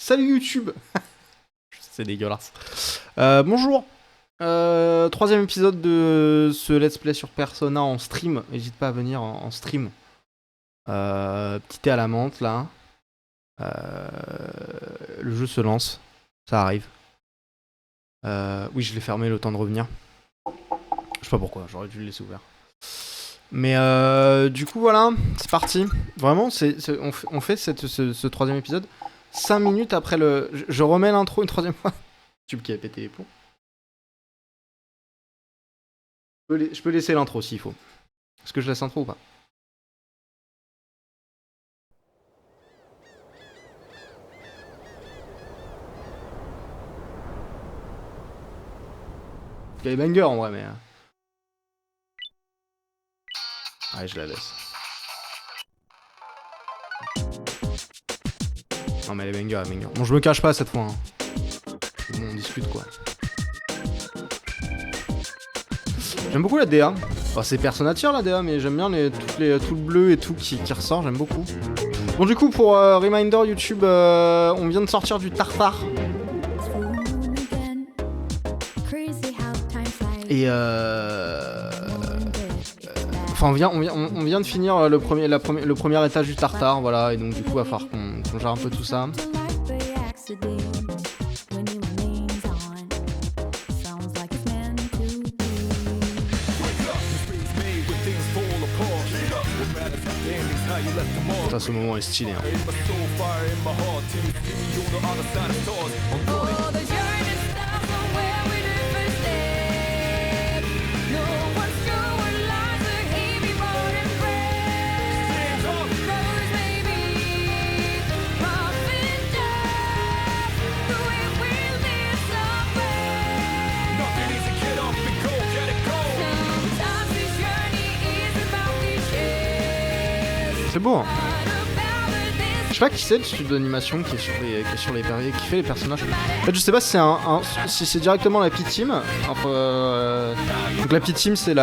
Salut YouTube. C'est dégueulasse. Bonjour. Troisième épisode de ce let's play sur Persona en stream. N'hésite pas à venir en stream. Petit thé à la menthe là. Le jeu se lance. Ça arrive. Oui, je l'ai fermé le temps de revenir. Je sais pas pourquoi, j'aurais dû le laisser ouvert. Mais du coup voilà, c'est parti. Vraiment, on fait ce troisième épisode 5 minutes après le... Je remets l'intro une troisième fois. Tube qui a pété les plombs. Je peux laisser l'intro s'il faut. Est-ce que je laisse l'intro ou pas? Il y a les bangers en vrai, mais... Ouais, je la laisse. Non mais les bangers, les bangers. Bon, je me cache pas cette fois. Hein. Bon, on discute quoi. J'aime beaucoup la DA. Oh, c'est Persona Tier la DA, mais j'aime bien tout le bleu et tout qui ressort, j'aime beaucoup. Bon, du coup, pour reminder YouTube, on vient de sortir du Tartare. Et enfin, on vient de finir le premier étage du Tartare, voilà, et donc du coup, il va falloir qu'on gère un peu tout ça. Ça, ce moment est stylé. Hein. C'est beau. Hein. Je sais pas qui c'est le studio d'animation qui fait les personnages. En fait, je sais pas si c'est si c'est directement la P-Team. Donc la P-Team, c'est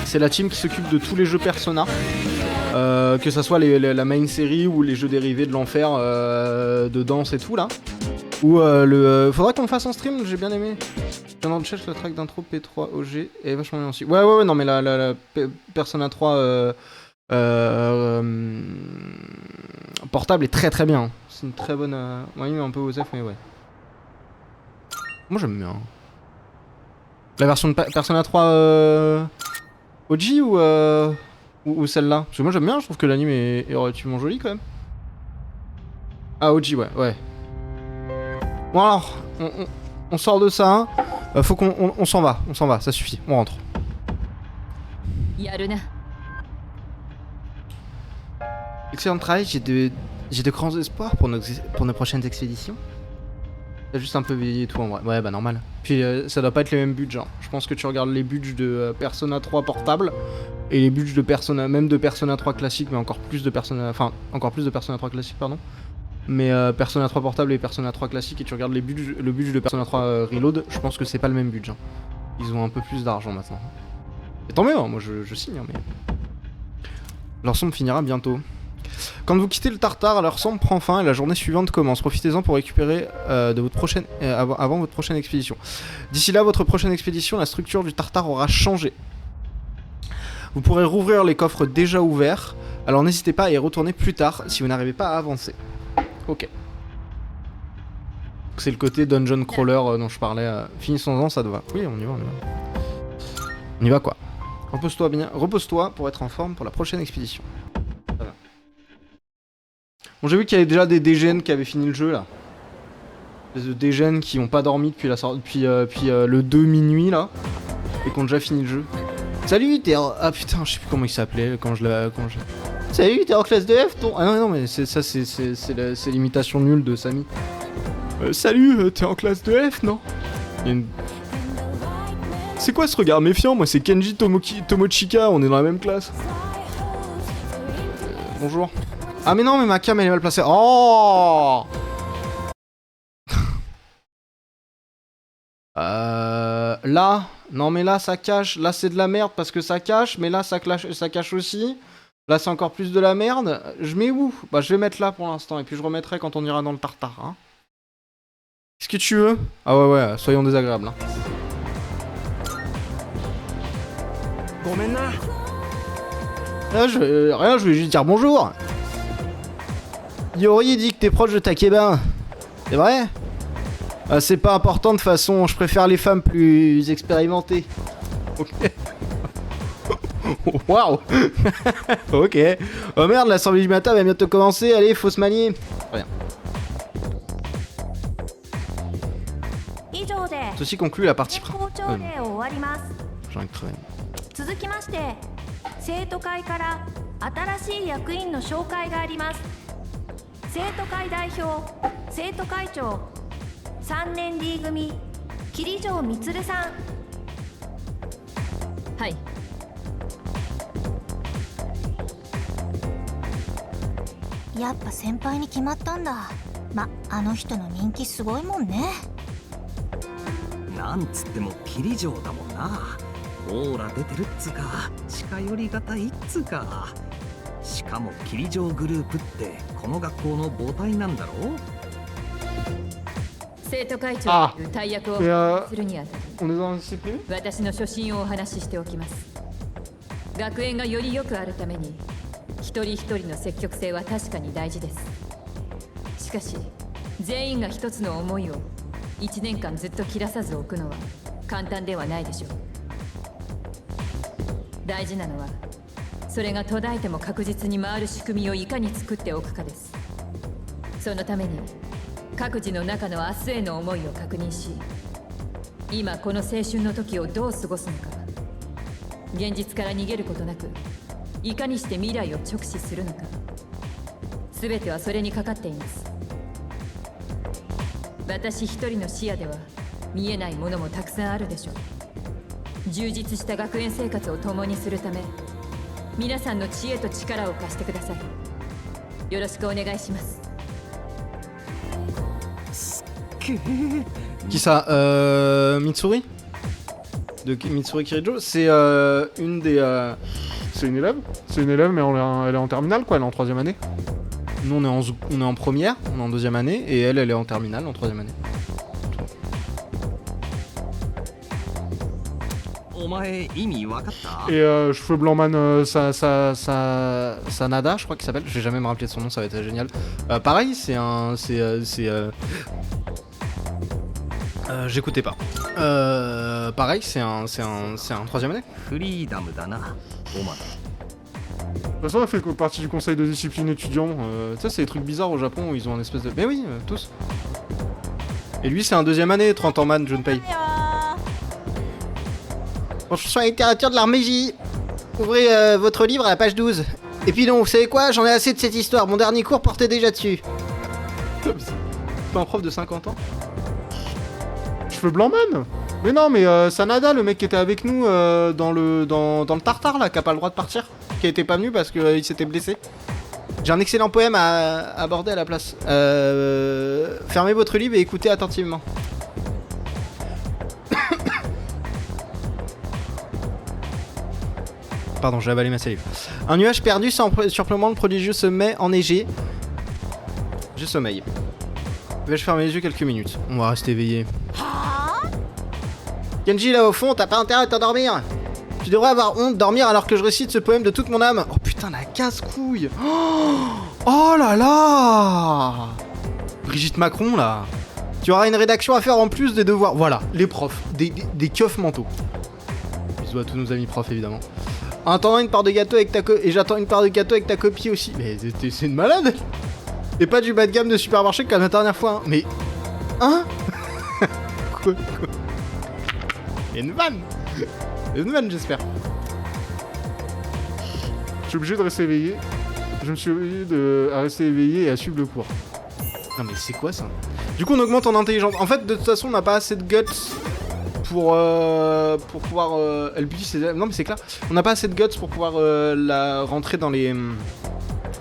c'est la team qui s'occupe de tous les jeux Persona. Que ça soit la main série ou les jeux dérivés de l'enfer de danse et tout là. Ou faudra qu'on le fasse en stream, j'ai bien aimé. Je viens de chercher le track d'intro P3 OG et vachement bien aussi. Ouais, non mais la Persona 3 portable est très très bien. C'est une très bonne... Ouais, il met un peu OSF, mais ouais. Moi j'aime bien. La version de Persona 3 OG ou celle-là? Parce que moi j'aime bien, je trouve que l'anime est relativement joli quand même. Ah, OG, ouais. Bon alors, on sort de ça. Faut qu'on s'en va, ça suffit, on rentre. Excellent travail, j'ai de grands espoirs pour nos prochaines expéditions. T'as juste un peu vieilli et tout en vrai. Ouais, bah normal. Puis ça doit pas être les mêmes budgets. Hein. Je pense que tu regardes les budgets de Persona 3 portable et les budgets de Persona, même de Persona 3 classique, mais encore plus de Persona 3 classique, pardon. Mais Persona 3 portable et Persona 3 classique, et tu regardes le budget de Persona 3 Reload, je pense que c'est pas le même budget. Hein. Ils ont un peu plus d'argent maintenant. Et tant mieux, hein, moi je signe, hein, mais... Leur sombre finira bientôt. Quand vous quittez le Tartare, leur sombre prend fin et la journée suivante commence. Profitez-en pour récupérer avant votre prochaine expédition. D'ici là, votre prochaine expédition, la structure du Tartare aura changé. Vous pourrez rouvrir les coffres déjà ouverts, alors n'hésitez pas à y retourner plus tard si vous n'arrivez pas à avancer. Ok. C'est le côté dungeon crawler dont je parlais. Finissons-en, ça te va. Oui, on y va. On y va quoi. Repose-toi bien. Repose-toi pour être en forme pour la prochaine expédition. Ça va. Bon, j'ai vu qu'il y avait déjà des DGN qui avaient fini le jeu là. Des DGN qui n'ont pas dormi depuis le 2 minuit là. Et qui ont déjà fini le jeu. Salut, t'es en... Ah putain, je sais plus comment il s'appelait quand je l'ai... Salut, t'es en classe de F ton... Ah non, mais c'est l'imitation nulle de Samy. Salut, t'es en classe de F, non? C'est quoi ce regard méfiant? Moi, c'est Kenji Tomochika, on est dans la même classe. Bonjour. Ah mais non, mais ma cam elle est mal placée. Oh. Là, non mais là ça cache, là c'est de la merde parce que ça cache, mais là ça cache aussi. Là, c'est encore plus de la merde. Je mets où? Bah, je vais mettre là pour l'instant. Et puis je remettrai quand on ira dans le tartare. Hein. Qu'est-ce que tu veux? Ah ouais, ouais, soyons désagréables. Hein. Là, rien, je voulais juste dire bonjour. Yori dit que t'es proche de Takeba. C'est vrai? C'est pas important de toute façon, je préfère les femmes plus expérimentées. Ok. Waouh. Ok. Oh merde, l'assemblée du matin va bientôt commencer, allez, faut se manier. Rien. Ceci conclut la partie. J'ai envie de crever. 続きまして生徒会から新しい役員の紹介があります。生徒会代表生徒会長3年 D 組桐城充さん。はい。やっぱ先輩に決まったんだ。あの人の人気すごいもんね。なんつっても桐城だもんな。オーラ出てるっつか、近寄りがたいっつか。しかも桐城グループってこの学校の母体なんだろう。生徒会長という大役をするにあたり、私の初心をお話ししておきます。学園がより良くあるために一人一人の積極性は確かに大事です。しかし全員が一つの思いを1年間ずっと切らさず置くのは簡単ではないでしょう。大事なのはそれが途絶えても確実に回る仕組みをいかに作っておくかです。そのために各自の中の明日への思いを確認し、今この青春の時をどう過ごすのか、現実から逃げることなくいかにして未来を直視するのか、全てはそれにかかっています。私一人の視野では見えないものもたくさんあるでしょう。充実した学園生活を共にするため、皆さんの知恵と力を貸してください。よろしくお願いします。Qui ça Mitsuri De Mitsuri Kirijo. C'est une des... C'est une élève. C'est une élève, mais elle est en terminale, quoi. Elle est en 3ème année. Nous, on est en première, on est en 2ème année, et elle est en terminale, en 3ème année. Et cheveux blanc man, Sanada, je crois qu'il s'appelle. Je vais jamais me rappeler de son nom, ça va être génial. Pareil, c'est un... j'écoutais pas. Pareil, c'est un 3ème année. De toute façon, elle fait partie du conseil de discipline étudiant. Tu sais, c'est des trucs bizarres au Japon où ils ont un espèce de... Mais oui, tous. Et lui, c'est un 2ème année, 30 ans man, Junpei. Sur la littérature de l'art Meiji. Ouvrez votre livre à la page 12. Et puis non, vous savez quoi? J'en ai assez de cette histoire. Mon dernier cours portait déjà dessus. C'est pas un prof de 50 ans? Cheveux blanc man. Mais non, mais Sanada, le mec qui était avec nous dans le tartare là, qui a pas le droit de partir, qui était pas venu parce qu'il s'était blessé. J'ai un excellent poème à aborder à la place. Fermez votre livre et écoutez attentivement. Pardon, j'ai avalé ma salive. Un nuage perdu surplombant le prodigieux sommet enneigé. Je sommeille. Vais-je fermer les yeux quelques minutes? On va rester éveillé. Kenji, là au fond, t'as pas intérêt à t'endormir. Tu devrais avoir honte de dormir alors que je récite ce poème de toute mon âme. Oh putain, la casse-couille. Oh là là. Brigitte Macron, là. Tu auras une rédaction à faire en plus des devoirs. Voilà, les profs, des keufs mentaux. Bisous à tous nos amis profs, évidemment. En attendant une part de gâteau avec ta et j'attends une part de gâteau avec ta copie aussi. Mais c'est une malade. Et pas du bas de gamme de supermarché comme la dernière fois. Hein. Mais... Hein? Quoi? Il y a une vanne. Il y a une vanne, j'espère. Je suis obligé de rester éveillé. Je me suis obligé à rester éveillé et à suivre le cours. Non mais c'est quoi ça? Du coup on augmente en intelligence. En fait de toute façon on n'a pas assez de guts pour pouvoir... elle budget ses élèves. Non mais c'est clair. On n'a pas assez de guts pour pouvoir la rentrer dans les...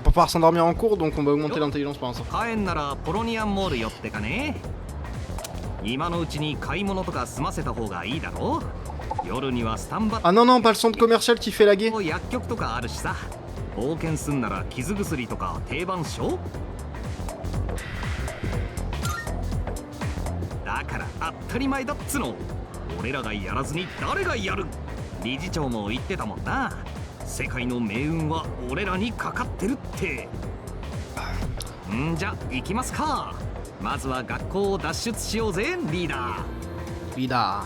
Pour pouvoir s'endormir en cours, donc on va augmenter l'intelligence pour l'instant. Ah non non, pas le centre commercial qui fait la guerre. 冒険すんなら傷薬とか定番っしょ。だから当たり前だっつの。俺らがやらずに誰がやる。理事長も言ってたもんな。世界の命運は俺らにかかってるって。んじゃ行きますか。まずは学校を脱出しようぜリーダー。リーダー。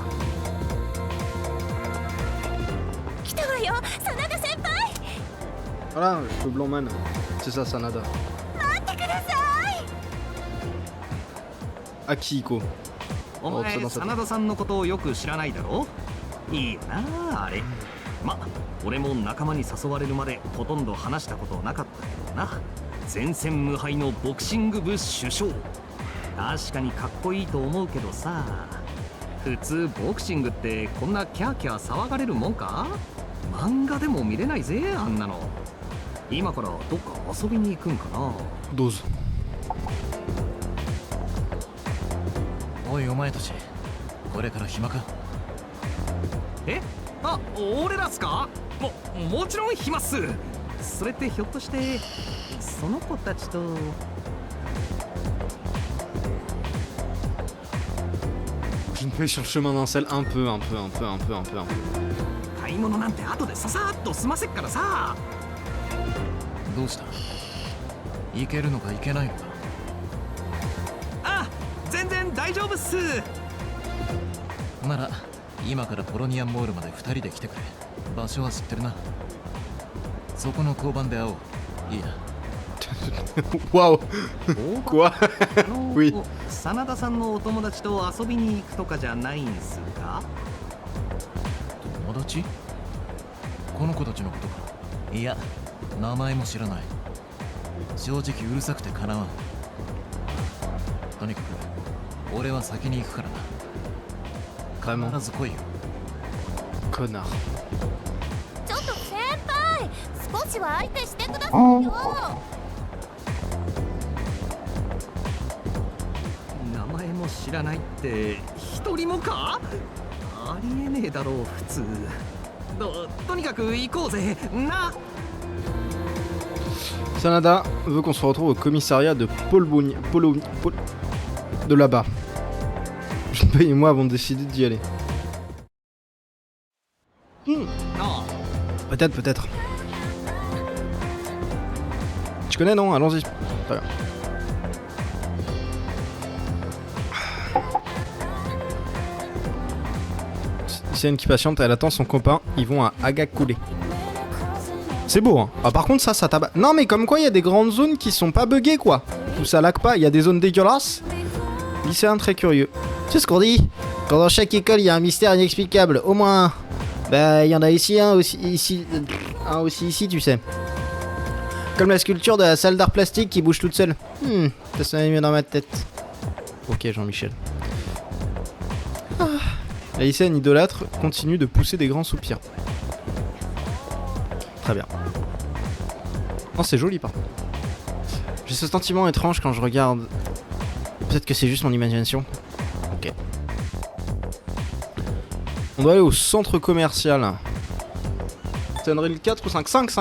来たわよ、真田先輩。 Voilà, le blanc man. C'est ça, Sanada. 待ってください。 Akihiko. お前真田さんのことをよく知らないだろ。いいよなあれ。ま、俺も仲間に誘われるまでほとんど話したことなかったけどな。前線無敗のボクシング部主将。確かにかっこいいと思うけどさ、普通ボクシングってこんなキャーキャー騒がれるもんか。漫画でも見れないぜあんなの。今からどっか遊びに行くんかな。どうぞ。おいお前たち、これから暇か。え、あ、俺らっすか。もちろん暇っす。それってひょっとしてその子たちと。Je me mets sur le chemin d'un sel un peu. 買い物なんて後でささっと済ませっからさ。どうした。行けるのか行けないのか。あ、全然大丈夫っす。なら今からポロニアンモールまで2人で来てくれ。場所は知ってるな。そこの交番で会おう。いいな。Waouh. 交 Quoi? 番Oui. 真田さんのお友達と遊びに行くとかじゃないんすか。友達？この子たちのことか。いや、名前も知らない。正直うるさくてかなわん。とにかく俺は先に行くからな。 Vraiment. 必ず来いよ。 Connard. ちょっと先輩、少しは相手してくださいよ。名前も知らないって一人もか。ありえねえだろう普通。とにかく行こうぜな。 Sanada veut qu'on se retrouve au commissariat de de là-bas. Je paye moi avant de décider d'y aller. あ Peut-être. Tu connais, non? Allons-y. Très bien. C'est une qui patiente, elle attend son copain, ils vont à Agakure. C'est beau, hein. Ah, par contre, ça tabac. Non, mais comme quoi, il y a des grandes zones qui sont pas buggées, quoi. Où ça lag pas, il y a des zones dégueulasses. Lycéen très curieux. C'est ce qu'on dit. Quand dans chaque école, il y a un mystère inexplicable. Au moins un. Bah, il y en a ici un aussi ici, tu sais. Comme la sculpture de la salle d'art plastique qui bouge toute seule. Ça sonne mieux dans ma tête. Ok, Jean-Michel. La lycéenne idolâtre continue de pousser des grands soupirs. Très bien. Oh, c'est joli, par contre. J'ai ce sentiment étrange quand je regarde. Peut-être que c'est juste mon imagination. Ok. On doit aller au centre commercial. C'est Unreal 4 ou 5 5. Je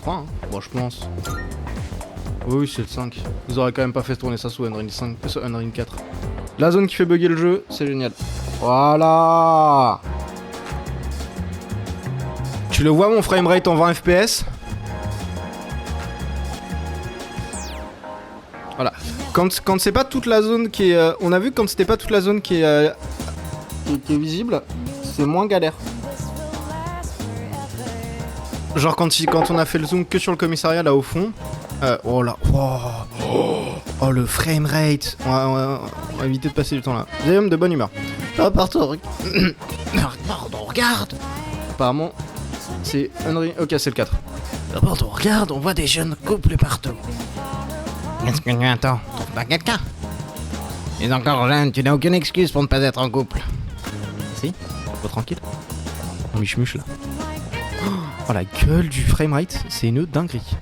crois, hein. Bon, je pense. Oui, c'est le 5. Vous aurez quand même pas fait tourner ça sous Unreal 5, sur Unreal 4. La zone qui fait bugger le jeu, c'est génial. Voilà. Tu le vois mon framerate en 20 FPS? Voilà. Quand c'est pas toute la zone qui est... on a vu que quand c'était pas toute la zone qui est visible, c'est moins galère. Genre quand on a fait le zoom que sur le commissariat là au fond. Oh là. Oh le framerate. On va éviter de passer du temps là. Des hommes de bonne humeur. Oh pardon. Pardon, regarde. Apparemment, c'est Unreal... Ok, c'est le 4. Pardon, regarde, on voit des jeunes couples partout. Qu'est-ce que tu attends? Trouve pas quelqu'un? Tu es encore jeune, tu n'as aucune excuse pour ne pas être en couple. Si? Pas tranquille. On miche-muche là. Oh la gueule du framerate, c'est une dinguerie.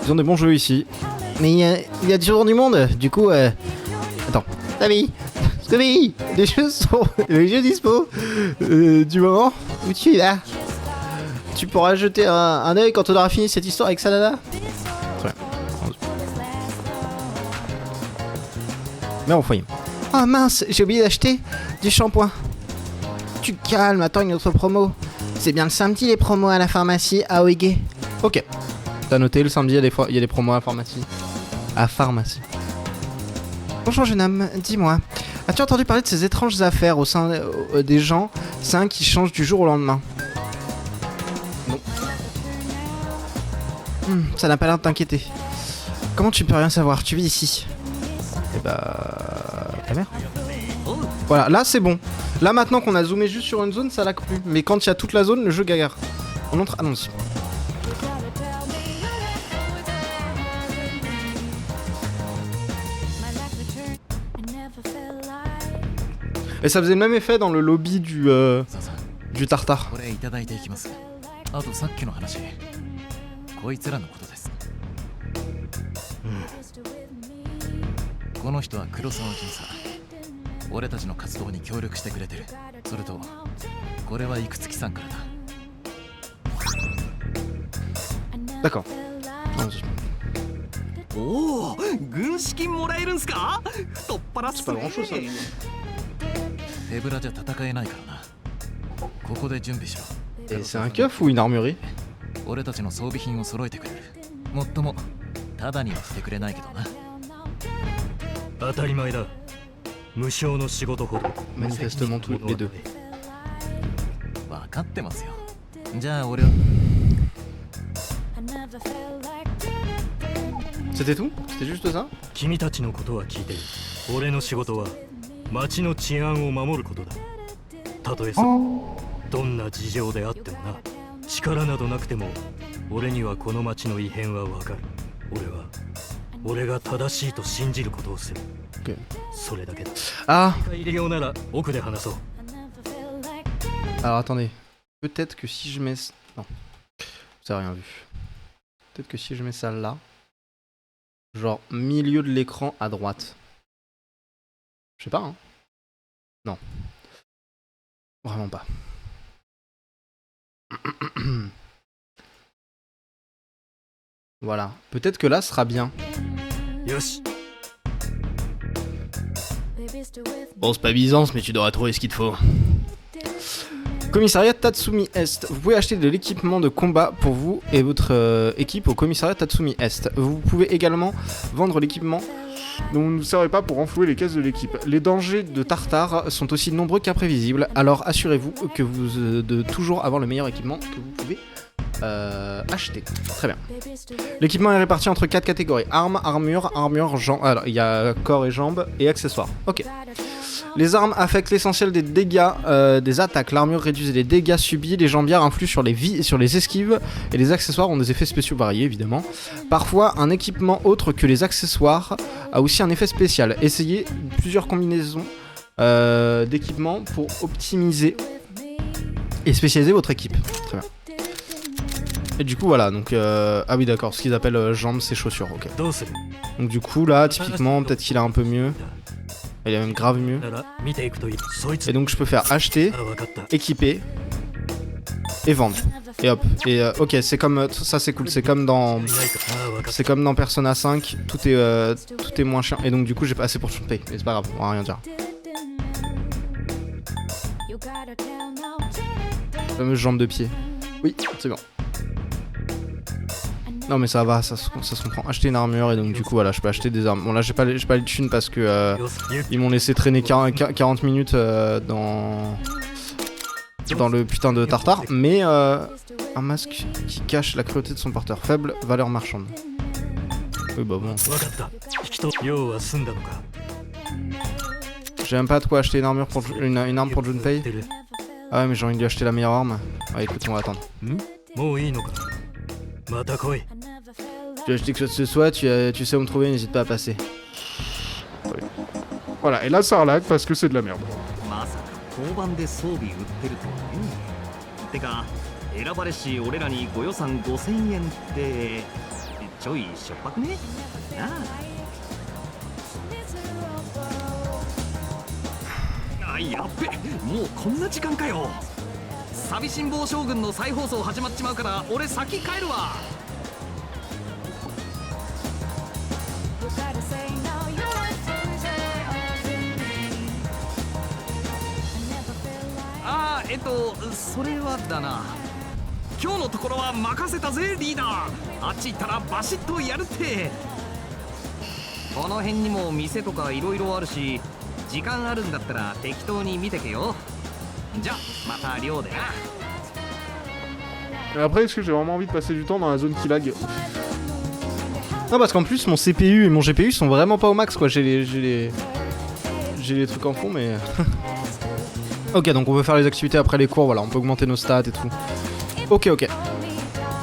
Ils ont des bons jeux ici. Mais il y a toujours du monde, du coup... Attends, Salut. Scooby, les jeux dispo du moment où tu es là. Tu pourras jeter un œil quand on aura fini cette histoire avec Sanada. Très bien. Mais au foyer. Oh mince, j'ai oublié d'acheter du shampoing. Tu calmes, attends une autre promo. C'est bien le samedi les promos à la pharmacie à Oige. Ok. T'as noté le samedi, il y a des promos à la pharmacie. À pharmacie. Bonjour jeune homme, dis-moi. As-tu entendu parler de ces étranges affaires au sein des gens sains qui changent du jour au lendemain? Non. Ça n'a pas l'air de t'inquiéter. Comment tu peux rien savoir? Tu vis ici. Eh bah... ta mère. Voilà, là c'est bon. Là maintenant qu'on a zoomé juste sur une zone, ça lag plus. Mais quand il y a toute la zone, le jeu gagare. On entre, allons-y. Et ça faisait le même effet dans le lobby du tartare. これいただいていきます。あとさっきの話、こいつらのことです。この人は黒沢巡査。俺たちの活動に協力してくれてる。それと、これは生月さんからだ。D'accord. Allons-y. おお、軍資金もらえるんすか？太っ腹っす C'est pas ね。 grand chose ça. 手ぶらじゃ戦えないからな。ここで準備しろ。 Et c'est un keuf ou une armurerie? 俺たちの装備品を揃えてくれる。もっともただにはしてくれないけどな。当たり前だ。無償の仕事ほど Manifestement tous les deux. 分かってますよ。じゃあ俺は。 C'était tout? C'était juste ça? 君たちのことは聞いてる。俺の仕事は町の治安を守ることだ。たとえどんな事情であってもな。力などなくても俺にはこの町の異変はわかる。俺が正しいと信じることをする。 Ok. それだけだ。 Ah! 入れようなら奥で話そう。 Alors attendez. Peut-être que si je mets... Non. Vous avez rien vu. Peut-être que si je mets ça là... Genre milieu de l'écran à droite. Je sais pas, hein. Non. Vraiment pas. Voilà. Peut-être que là ce sera bien. よし。 Bon, c'est pas Byzance, mais tu devrais trouver ce qu'il te faut. Commissariat Tatsumi Est. Vous pouvez acheter de l'équipement de combat pour vous et votre équipe au commissariat Tatsumi Est. Vous pouvez également vendre l'équipement dont vous ne servez pas pour renflouer les caisses de l'équipe. Les dangers de Tartare sont aussi nombreux qu'imprévisibles, alors assurez-vous que vous de toujours avoir le meilleur équipement que vous pouvez acheter. Très bien. L'équipement est réparti entre 4 catégories. Armes, armure, jambes. Alors, il y a corps et jambes et accessoires. Ok. Les armes affectent l'essentiel des dégâts des attaques. L'armure réduit les dégâts subis, les jambières influent sur les esquives et les accessoires ont des effets spéciaux variés évidemment. Parfois, un équipement autre que les accessoires a aussi un effet spécial. Essayez plusieurs combinaisons d'équipements pour optimiser et spécialiser votre équipe. Très bien. Et du coup voilà, donc ah oui d'accord, ce qu'ils appellent jambes c'est chaussures, ok. Donc du coup là, typiquement, peut-être qu'il a un peu mieux. Il est même grave mieux. Et donc je peux faire acheter, équiper et vendre. Et hop. Et ok, c'est comme ça, c'est cool. C'est comme dans Persona 5. Tout est moins chiant. Et donc du coup j'ai pas assez pour payer. Mais c'est pas grave, on va rien dire. Fameuse jambe de pied. Oui, c'est bon. Non mais ça va, ça se comprend. Acheter une armure et donc du coup voilà, je peux acheter des armes. Bon là j'ai pas les thunes parce que ils m'ont laissé traîner 40 minutes dans le putain de tartare. Mais un masque qui cache la cruauté de son porteur. Faible valeur marchande. Oui bah bon. J'ai même pas de quoi acheter une armure pour une arme pour Junpei. Ah ouais mais j'ai envie de lui acheter la meilleure arme. Ouais écoute, on va attendre. Tu as acheté que ce soit, tu sais où me trouver, n'hésite pas à passer. Oui. Voilà, et là ça relag parce que c'est de la merde. まさか交番で装備売ってるとはね。てか選ばれし俺らにご予算5000円ってちょいしょっぱくね？なあ。あーやっべ、もうこんな時間かよ。寂しん坊将軍の再放送始まっちまうから俺先帰るわ。あーそれはだな、今日のところは任せたぜリーダー。あっち行ったらバシッとやるって。この辺にも店とかいろいろあるし、時間あるんだったら適当に見てけよ。じゃまた寮でな。 Et après, est-ce que j'ai vraiment envie de passer du temps dans la zone qui lag? Non, parce qu'en plus, mon CPU et mon GPU sont vraiment pas au max, quoi. J'ai les trucs en fond, mais... Ok, donc on peut faire les activités après les cours, voilà, on peut augmenter nos stats et tout. Ok, ok.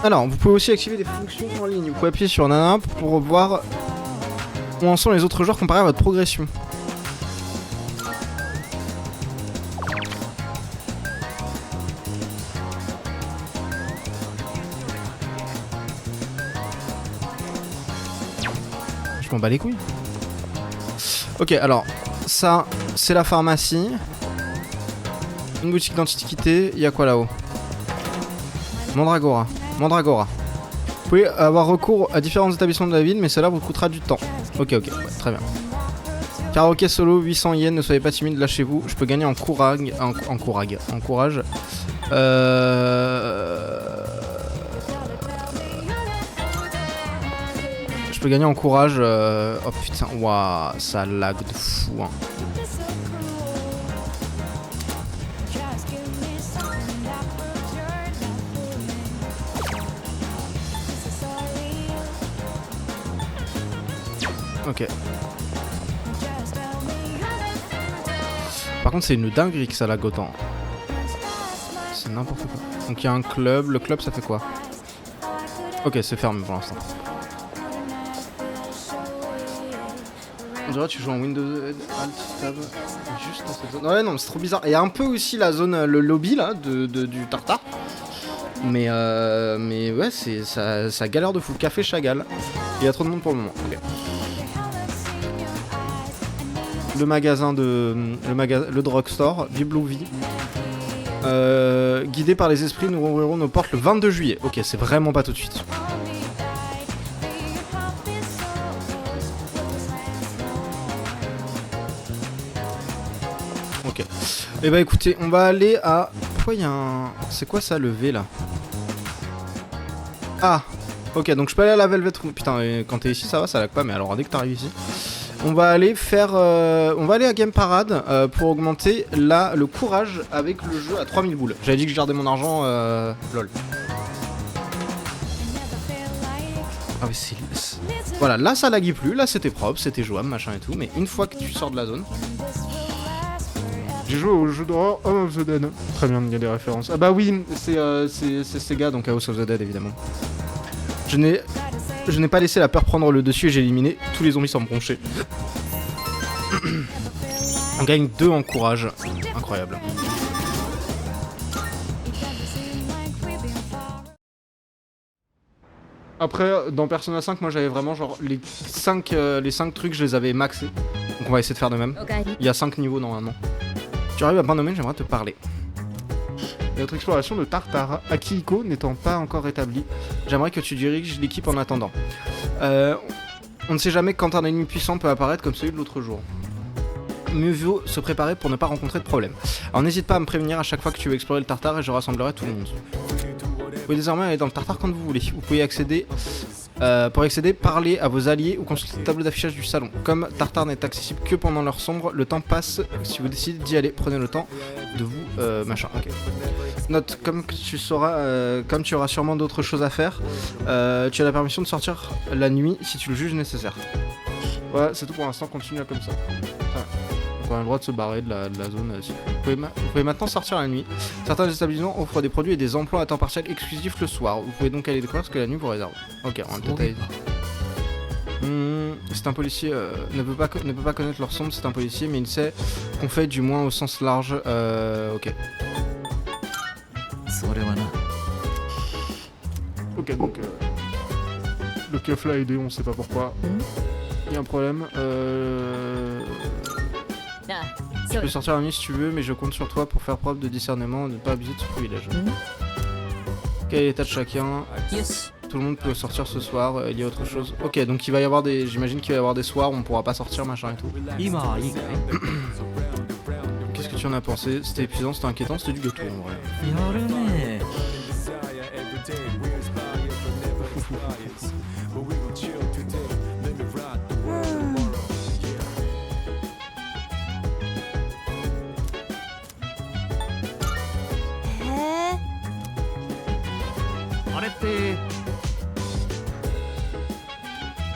Alors, vous pouvez aussi activer des fonctions en ligne. Vous pouvez appuyer sur Nana pour voir où en sont les autres joueurs comparé à votre progression. Je m'en bats les couilles. Ok, alors, ça, c'est la pharmacie. Une boutique d'antiquité, il y a quoi là-haut? Mandragora. Mandragora. Vous pouvez avoir recours à différents établissements de la ville, mais cela vous coûtera du temps. Ok, ok, ouais, très bien. Karaoké solo, 800 yens, ne soyez pas timide, lâchez-vous. Je peux gagner en courage. En courage. Je peux gagner en courage. Oh putain, waouh, ça lag de fou. Hein. Ok. Par contre, c'est une dinguerie que ça lag autant. C'est n'importe quoi. Donc il y a un club. Le club, ça fait quoi? Ok, c'est fermé pour l'instant. On dirait que tu joues en Windows Alt Tab juste dans cette zone. Ouais, non, c'est trop bizarre. Il y a un peu aussi la zone, le lobby là, du Tartare. Mais ouais, ça galère de fou. Café Chagall. Il y a trop de monde pour le moment. Okay. Le magasin le drugstore, Biblovie. Guidé par les esprits, nous rouvrirons nos portes le 22 juillet. Ok, c'est vraiment pas tout de suite. Ok. Et bah écoutez, on va aller à... Pourquoi il y a un... C'est quoi ça, le V là? Ah, ok, donc je peux aller à la Velvet Room. Putain, quand t'es ici, ça va, ça lag pas, mais alors dès que t'arrives ici... On va aller faire... on va aller à Game Parade pour augmenter le courage avec le jeu à 3000 boules. J'avais dit que je gardais mon argent, lol. Ah mais c'est... Voilà, là ça laguait plus, là c'était propre, c'était jouable, machin et tout, mais une fois que tu sors de la zone... J'ai joué au jeu d'horreur House of the Dead. Très bien, il y a des références. Ah bah oui, c'est Sega, donc House of the Dead évidemment. Je n'ai pas laissé la peur prendre le dessus et j'ai éliminé tous les zombies sans me broncher. On gagne 2 en courage. Incroyable. Après, dans Persona 5, moi j'avais vraiment genre les 5 trucs, je les avais maxés. Donc on va essayer de faire de même. Il y a 5 niveaux normalement. Tu arrives à point nommé, j'aimerais te parler. Notre exploration de Tartare, Akihiko n'étant pas encore établie, j'aimerais que tu diriges l'équipe en attendant. On ne sait jamais quand un ennemi puissant peut apparaître comme celui de l'autre jour. Mieux vaut se préparer pour ne pas rencontrer de problème. Alors n'hésite pas à me prévenir à chaque fois que tu veux explorer le Tartare et je rassemblerai tout le monde. Vous pouvez désormais aller dans le Tartare quand vous voulez. Vous pouvez accéder... pour y accéder, parlez à vos alliés ou consultez le tableau d'affichage du salon. Comme Tartare n'est accessible que pendant l'heure sombre, le temps passe. Si vous décidez d'y aller, prenez le temps de vous... machin, ok. Note, comme tu auras sûrement d'autres choses à faire, tu as la permission de sortir la nuit si tu le juges nécessaire. Ouais, c'est tout pour l'instant, continue comme ça. Ouais. On a le droit de se barrer de la zone. Vous pouvez maintenant sortir la nuit. Certains établissements offrent des produits et des emplois à temps partiel exclusifs le soir. Vous pouvez donc aller découvrir ce que la nuit vous réserve. Ok, on va peut-être aller... c'est un policier, ne peut pas connaître leur sombre, c'est un policier, mais il sait qu'on fait du moins au sens large. Ok. Ok, donc... le keuf l'a aidé, on sait pas pourquoi. Il y a un problème. Tu peux sortir la nuit si tu veux, mais je compte sur toi pour faire preuve de discernement et de ne pas abuser de ce privilège. Quel est l'état de chacun? Tout le monde peut sortir ce soir, il y a autre chose. Ok, donc il va y avoir des... J'imagine qu'il va y avoir des soirs où on pourra pas sortir, machin et tout. Qu'est-ce que tu en as pensé? C'était épuisant, c'était inquiétant, c'était du gâteau en vrai.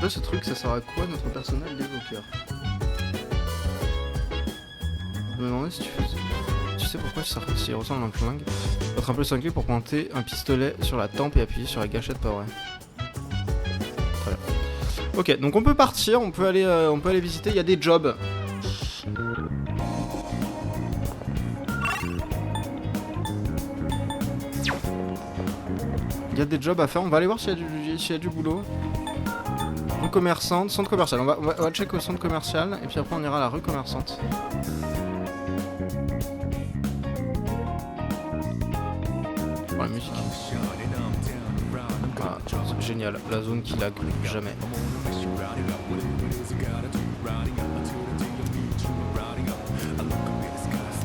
Là, ce truc, ça sert à quoi notre personnage d'évoqueur? Je me demandais si tu sais pourquoi s'il ressemble à un flingue. Être un peu cinglé pour pointer un pistolet sur la tempe et appuyer sur la gâchette, pas vrai. Très bien. Ok, donc on peut partir, on peut aller visiter, il y a des jobs. Il y a des jobs à faire, on va aller voir s'il y a du boulot. Rue commerçante, centre commercial. On va checker au centre commercial et puis après on ira à la rue commerçante. Oh, la musique. Ah, c'est génial, la zone qui lag jamais.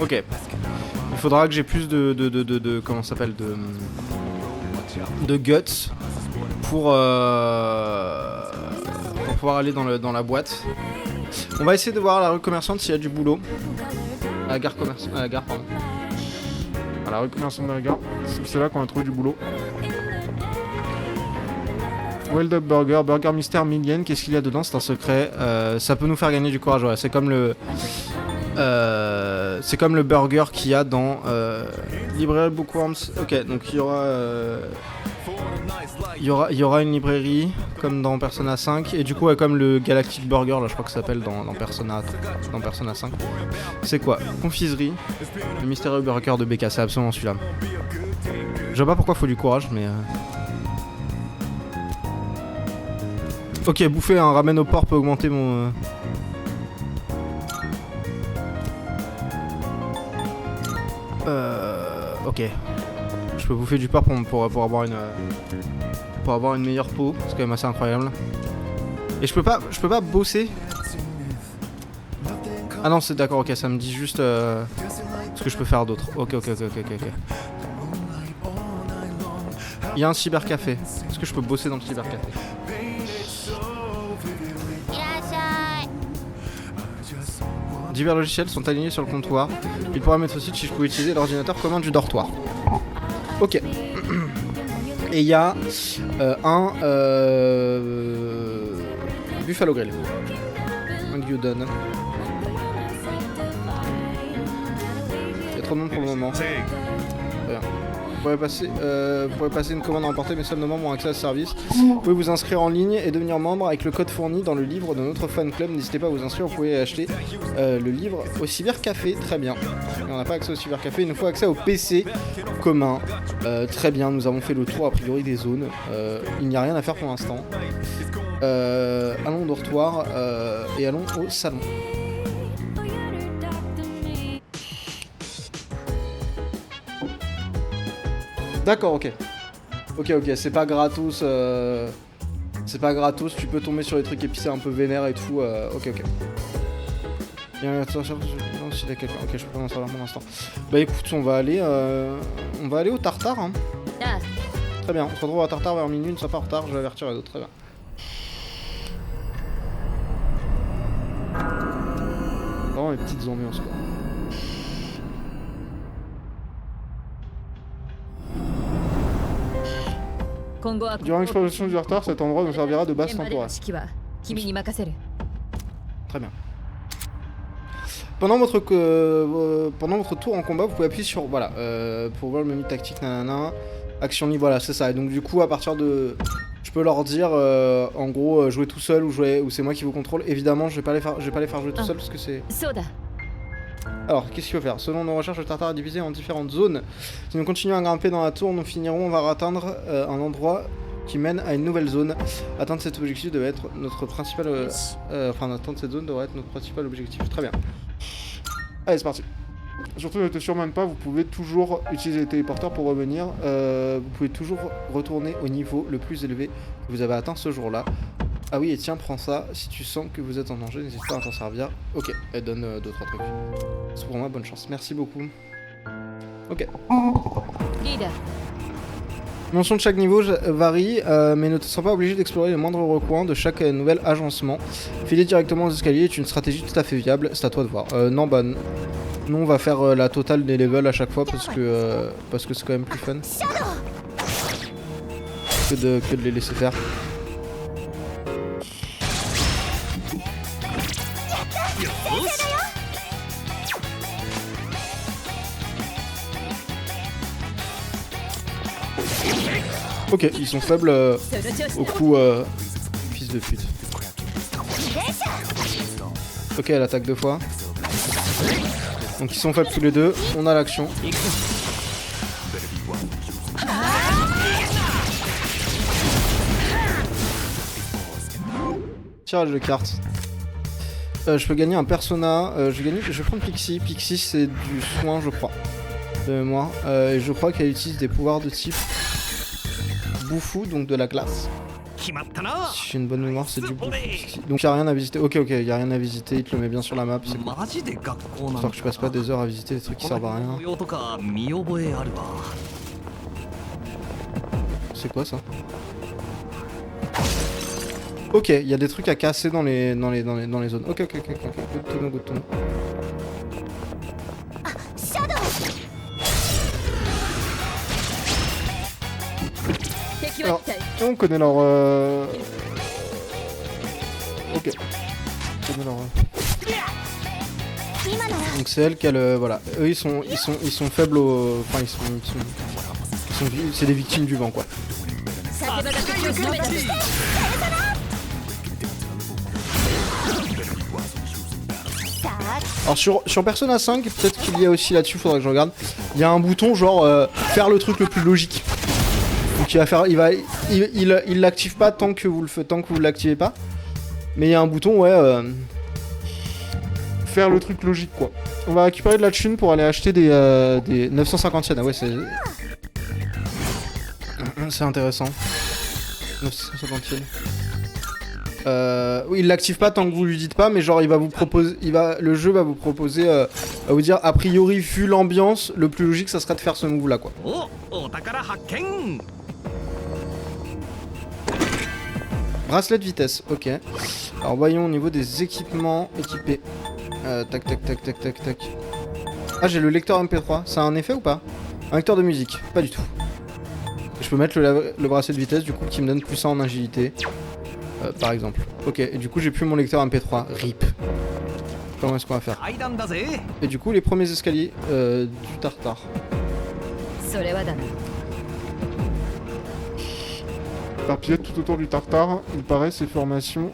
Ok. Il faudra que j'ai plus de comment ça s'appelle, de guts pour pouvoir aller dans la boîte. On va essayer de voir à la rue commerçante s'il y a du boulot. À la gare commerçante. À la gare, pardon. À la rue commerçante de la gare. C'est là qu'on a trouvé du boulot. Well Dog Burger, Burger Mystère Million. Qu'est-ce qu'il y a dedans? C'est un secret. Ça peut nous faire gagner du courage. Ouais. C'est comme le burger qu'il y a dans Librairie Bookworms. Ok, donc il y aura une librairie comme dans Persona 5 et du coup ouais, comme le Galactic Burger là je crois que ça s'appelle dans Persona 5. C'est quoi? Confiserie. Le mystérieux burger de BK, c'est absolument celui-là. Je sais pas pourquoi faut du courage mais ok, bouffer un ramen au porc peut augmenter mon ok. Je peux bouffer du porc pour avoir une meilleure peau, c'est quand même assez incroyable. Et je peux pas bosser. Ah non, c'est d'accord, ok, ça me dit juste ce que je peux faire d'autre. Ok. Il y a un cybercafé. Est-ce que je peux bosser dans le cybercafé? Divers logiciels sont alignés sur le comptoir. Il pourrait m'être utile si je pouvais utiliser l'ordinateur commun du dortoir. Ok. Et il y a un Buffalo Grill. Un gyudon. Il y a trop de monde pour le moment. Bien. Vous pourrez passer une commande à emporter, mais seuls nos membres ont accès à ce service. Vous pouvez vous inscrire en ligne et devenir membre avec le code fourni dans le livre de notre fan club. N'hésitez pas à vous inscrire, vous pouvez acheter le livre au cybercafé, très bien. Et on n'a pas accès au cybercafé, il nous faut accès au PC commun. Très bien, nous avons fait le tour a priori des zones. Il n'y a rien à faire pour l'instant. Allons au dortoir et allons au salon. D'accord, ok. Ok, c'est pas gratos. C'est pas gratos, tu peux tomber sur les trucs épicés un peu vénères et tout. Ok. Il y a un non, si t'as quelqu'un. Ok, je peux pas en savoir pour l'instant. Bah écoute, on va aller au Tartare. Hein. Très bien, on se retrouve à Tartare vers minuit, ne sois pas en retard, je vais avertir les autres. Très bien. Vraiment les petites ambiances quoi. Durant l'exploitation du retard, cet endroit nous servira de base temporaire. Très bien. Pendant votre tour en combat, vous pouvez appuyer sur voilà pour voir le menu tactique nanana, action libre, voilà c'est ça. Et donc du coup à partir de, je peux leur dire en gros jouer tout seul ou c'est moi qui vous contrôle. Évidemment je vais pas les faire jouer tout seul parce que c'est. Alors, qu'est-ce qu'il faut faire? Selon nos recherches, le Tartare est divisé en différentes zones. Si nous continuons à grimper dans la tour, nous finirons par atteindre un endroit qui mène à une nouvelle zone. Atteindre cet objectif devait être notre principal... atteindre cette zone devrait être notre principal objectif. Très bien. Allez, c'est parti. Surtout ne te surmène pas, vous pouvez toujours utiliser les téléporteurs pour revenir. Vous pouvez toujours retourner au niveau le plus élevé que vous avez atteint ce jour-là. Ah oui, et tiens, prends ça. Si tu sens que vous êtes en danger, n'hésite pas à t'en servir. Ok, elle donne 2-3 trucs. C'est pour moi, bonne chance. Merci beaucoup. Ok. Leader. Mention de chaque niveau varie, mais ne te sens pas obligé d'explorer les moindres recoins de chaque nouvel agencement. Filer directement aux escaliers est une stratégie tout à fait viable, c'est à toi de voir. Non, bah, nous on va faire la totale des levels à chaque fois parce que c'est quand même plus fun que de les laisser faire. Ok, ils sont faibles au coup fils de pute. Ok, elle attaque 2 fois. Donc ils sont faibles tous les deux, on a l'action. Tirage de cartes. Je peux gagner un persona, je vais prendre Pixie. Pixie c'est du soin je crois, de mémoire. Et je crois qu'elle utilise des pouvoirs de type Boufou, donc de la glace. Si j'ai une bonne mémoire, c'est du Boufou. Donc il n'y a rien à visiter. Ok, il n'y a rien à visiter, il te le met bien sur la map. C'est cool. Histoire que je passe pas des heures à visiter des trucs qui servent à rien. C'est quoi ça? Ok, il y a des trucs à casser dans les zones. Ok. Good to know. Alors, on connaît leur... Ok. On connaît leur... Donc c'est elle qui a le... Voilà. Eux ils sont faibles au... Enfin c'est des victimes du vent quoi. Alors sur Persona 5, peut-être qu'il y a aussi là-dessus, faudra que je regarde. Il y a un bouton genre faire le truc le plus logique. Donc il l'active pas tant que vous l'activez pas. Mais il y a un bouton faire le truc logique quoi. On va récupérer de la thune pour aller acheter des 950 yens. Ah ouais c'est intéressant. 950 yens. Oui, il l'active pas tant que vous lui dites pas, mais genre il va vous proposer, le jeu va vous proposer, va vous dire a priori vu l'ambiance, le plus logique ça serait de faire ce move là quoi. Bracelet de vitesse, ok. Alors voyons au niveau des équipements équipés. Tac. Ah j'ai le lecteur MP3, ça a un effet ou pas? Un lecteur de musique, pas du tout. Je peux mettre le bracelet de vitesse du coup qui me donne plus 1 en agilité. Par exemple. Ok, et du coup j'ai plus mon lecteur MP3. RIP. Comment est-ce qu'on va faire? Et du coup les premiers escaliers du Tartare. Éparpillés tout autour du Tartare, il paraît ces formations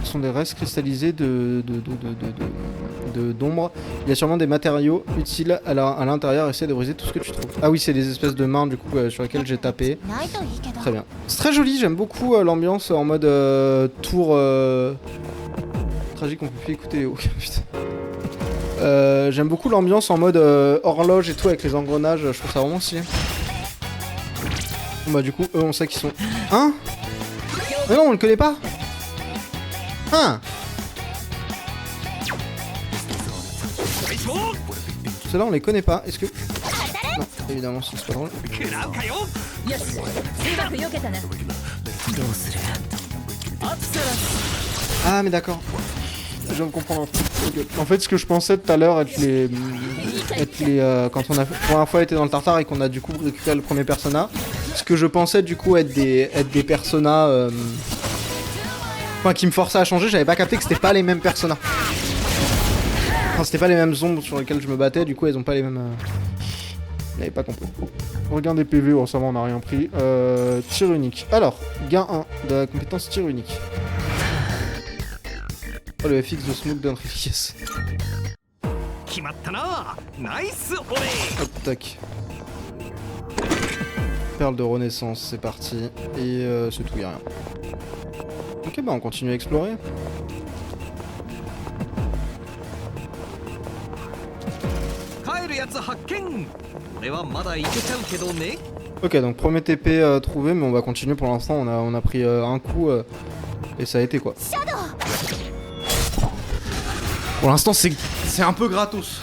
sont des restes cristallisés d'ombre. Il y a sûrement des matériaux utiles à l'intérieur, essaie de briser tout ce que tu trouves. Ah oui, c'est des espèces de mains du coup sur lesquelles j'ai tapé. Très bien. C'est très joli, j'aime beaucoup l'ambiance en mode tour tragique, on peut plus écouter. Oh, putain. J'aime beaucoup l'ambiance en mode horloge et tout avec les engrenages, je trouve ça vraiment stylé. Bon, bah du coup, eux on sait qu'ils sont... Hein? Mais non, on le connaît pas. Hein? Ceux-là on les connaît pas, est-ce que... Non, évidemment c'est pas drôle. Ah mais d'accord. Je viens de comprendre un truc. En fait ce que je pensais tout à l'heure être les quand on a pour la première fois été dans le Tartare et qu'on a du coup récupéré le premier persona, ce que je pensais du coup être des personas enfin, qui me forçaient à changer, j'avais pas capté que c'était pas les mêmes personas. Enfin, c'était pas les mêmes ombres sur lesquelles je me battais, du coup elles ont pas les mêmes... J'avais pas compris. Regain des PV, oh, ça va on a rien pris. Tir unique. Alors, gain 1 de la compétence tir unique. Oh le FX de Smoke d'un yes. Hop tac. Perle de renaissance, c'est parti. Et c'est tout, y'a rien. Ok bah on continue à explorer. るやつ発見。俺はまだいけちゃうけどね。 Ok, donc premier TP trouvé, mais on va continuer pour l'instant. On a pris un coup et ça a été quoi. Pour l'instant, c'est un peu gratos.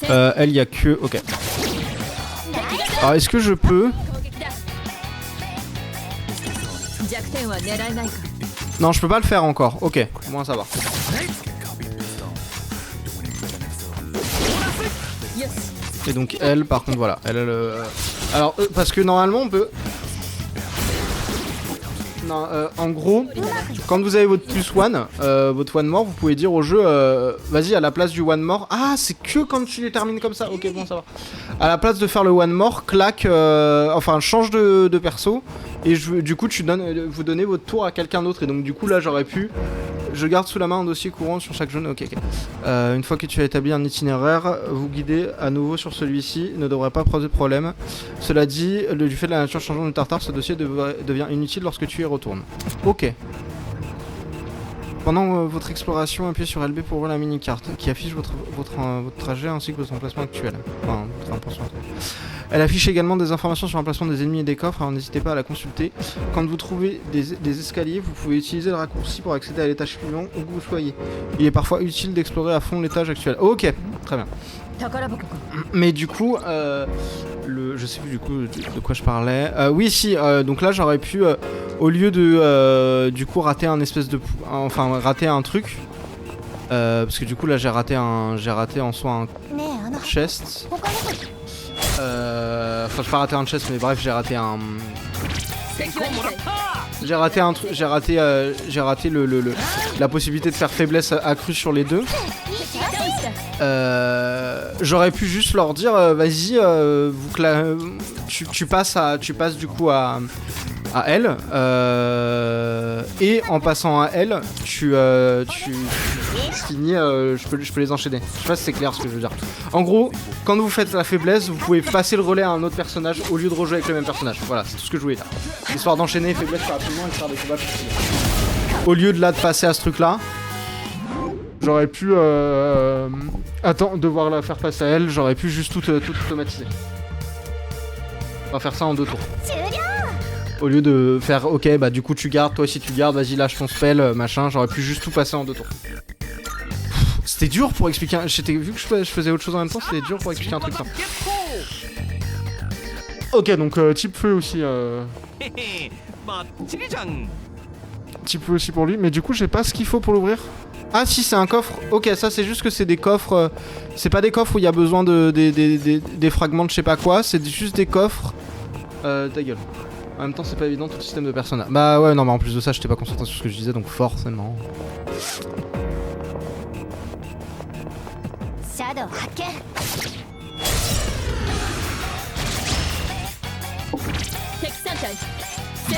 Elle, y a que. Ok. Alors, est-ce que je peux. Non, je peux pas le faire encore. Ok, au moins ça va. Et donc elle, par contre, voilà. Elle, alors, parce que normalement, on peut... Non, en gros, quand vous avez votre plus one, votre one more, vous pouvez dire au jeu, vas-y, à la place du one more... Ah, c'est que quand tu les termines comme ça. Ok, bon, ça va. À la place de faire le one more, claque... enfin, change de perso. Et du coup, vous donnez votre tour à quelqu'un d'autre. Et donc, du coup, là, j'aurais pu... Je garde sous la main un dossier courant sur chaque jeune. Ok, ok. Une fois que tu as établi un itinéraire, vous guidez à nouveau sur celui-ci. Ne devrait pas poser de problème. Cela dit, du fait de la nature changeante du tartare, ce dossier devient inutile lorsque tu y retournes. Ok. Pendant votre exploration, appuyez sur LB pour ouvrir la mini-carte qui affiche votre trajet ainsi que votre emplacement actuel. Enfin, votre emplacement actuel. Elle affiche également des informations sur l'emplacement des ennemis et des coffres, alors n'hésitez pas à la consulter. Quand vous trouvez des escaliers, vous pouvez utiliser le raccourci pour accéder à l'étage suivant où que vous soyez. Il est parfois utile d'explorer à fond l'étage actuel. Ok, très bien. Mais du coup, je sais plus du coup de quoi je parlais. Oui, si, donc là j'aurais pu, au lieu de du coup rater un espèce de... Enfin, rater un truc. Parce que du coup là j'ai raté en soi un chest. Enfin, j'ai pas raté un chest, mais bref, j'ai raté un truc, j'ai raté la possibilité de faire faiblesse accrue sur les deux. J'aurais pu juste leur dire, vas-y, tu passes du coup à elle, et en passant à elle, tu finis, je peux les enchaîner. Je sais pas si c'est clair ce que je veux dire. En gros, quand vous faites la faiblesse, vous pouvez passer le relais à un autre personnage au lieu de rejouer avec le même personnage. Voilà, c'est tout ce que je voulais dire. Histoire d'enchaîner faiblesse plus rapidement et de faire des combats plus rapidement. Au lieu de là de passer à ce truc là, j'aurais pu devoir la faire passer à elle, j'aurais pu juste tout automatiser. On va faire ça en 2 tours. Au lieu de faire, ok, bah du coup tu gardes, toi aussi tu gardes, vas-y lâche ton spell, machin, j'aurais pu juste tout passer en 2 tours. C'était dur pour expliquer, vu que je faisais autre chose en même temps, c'était dur pour expliquer un truc ça. Ok, donc type feu aussi. Type feu aussi pour lui, mais du coup j'ai pas ce qu'il faut pour l'ouvrir. Ah si, c'est un coffre. Ok, ça c'est juste que c'est des coffres. C'est pas des coffres où il y a besoin des fragments de je sais pas quoi, c'est juste des coffres. Ta gueule. En même temps, c'est pas évident tout le système de persona. Bah ouais, non, mais en plus de ça, j'étais pas concentré sur ce que je disais, donc forcément.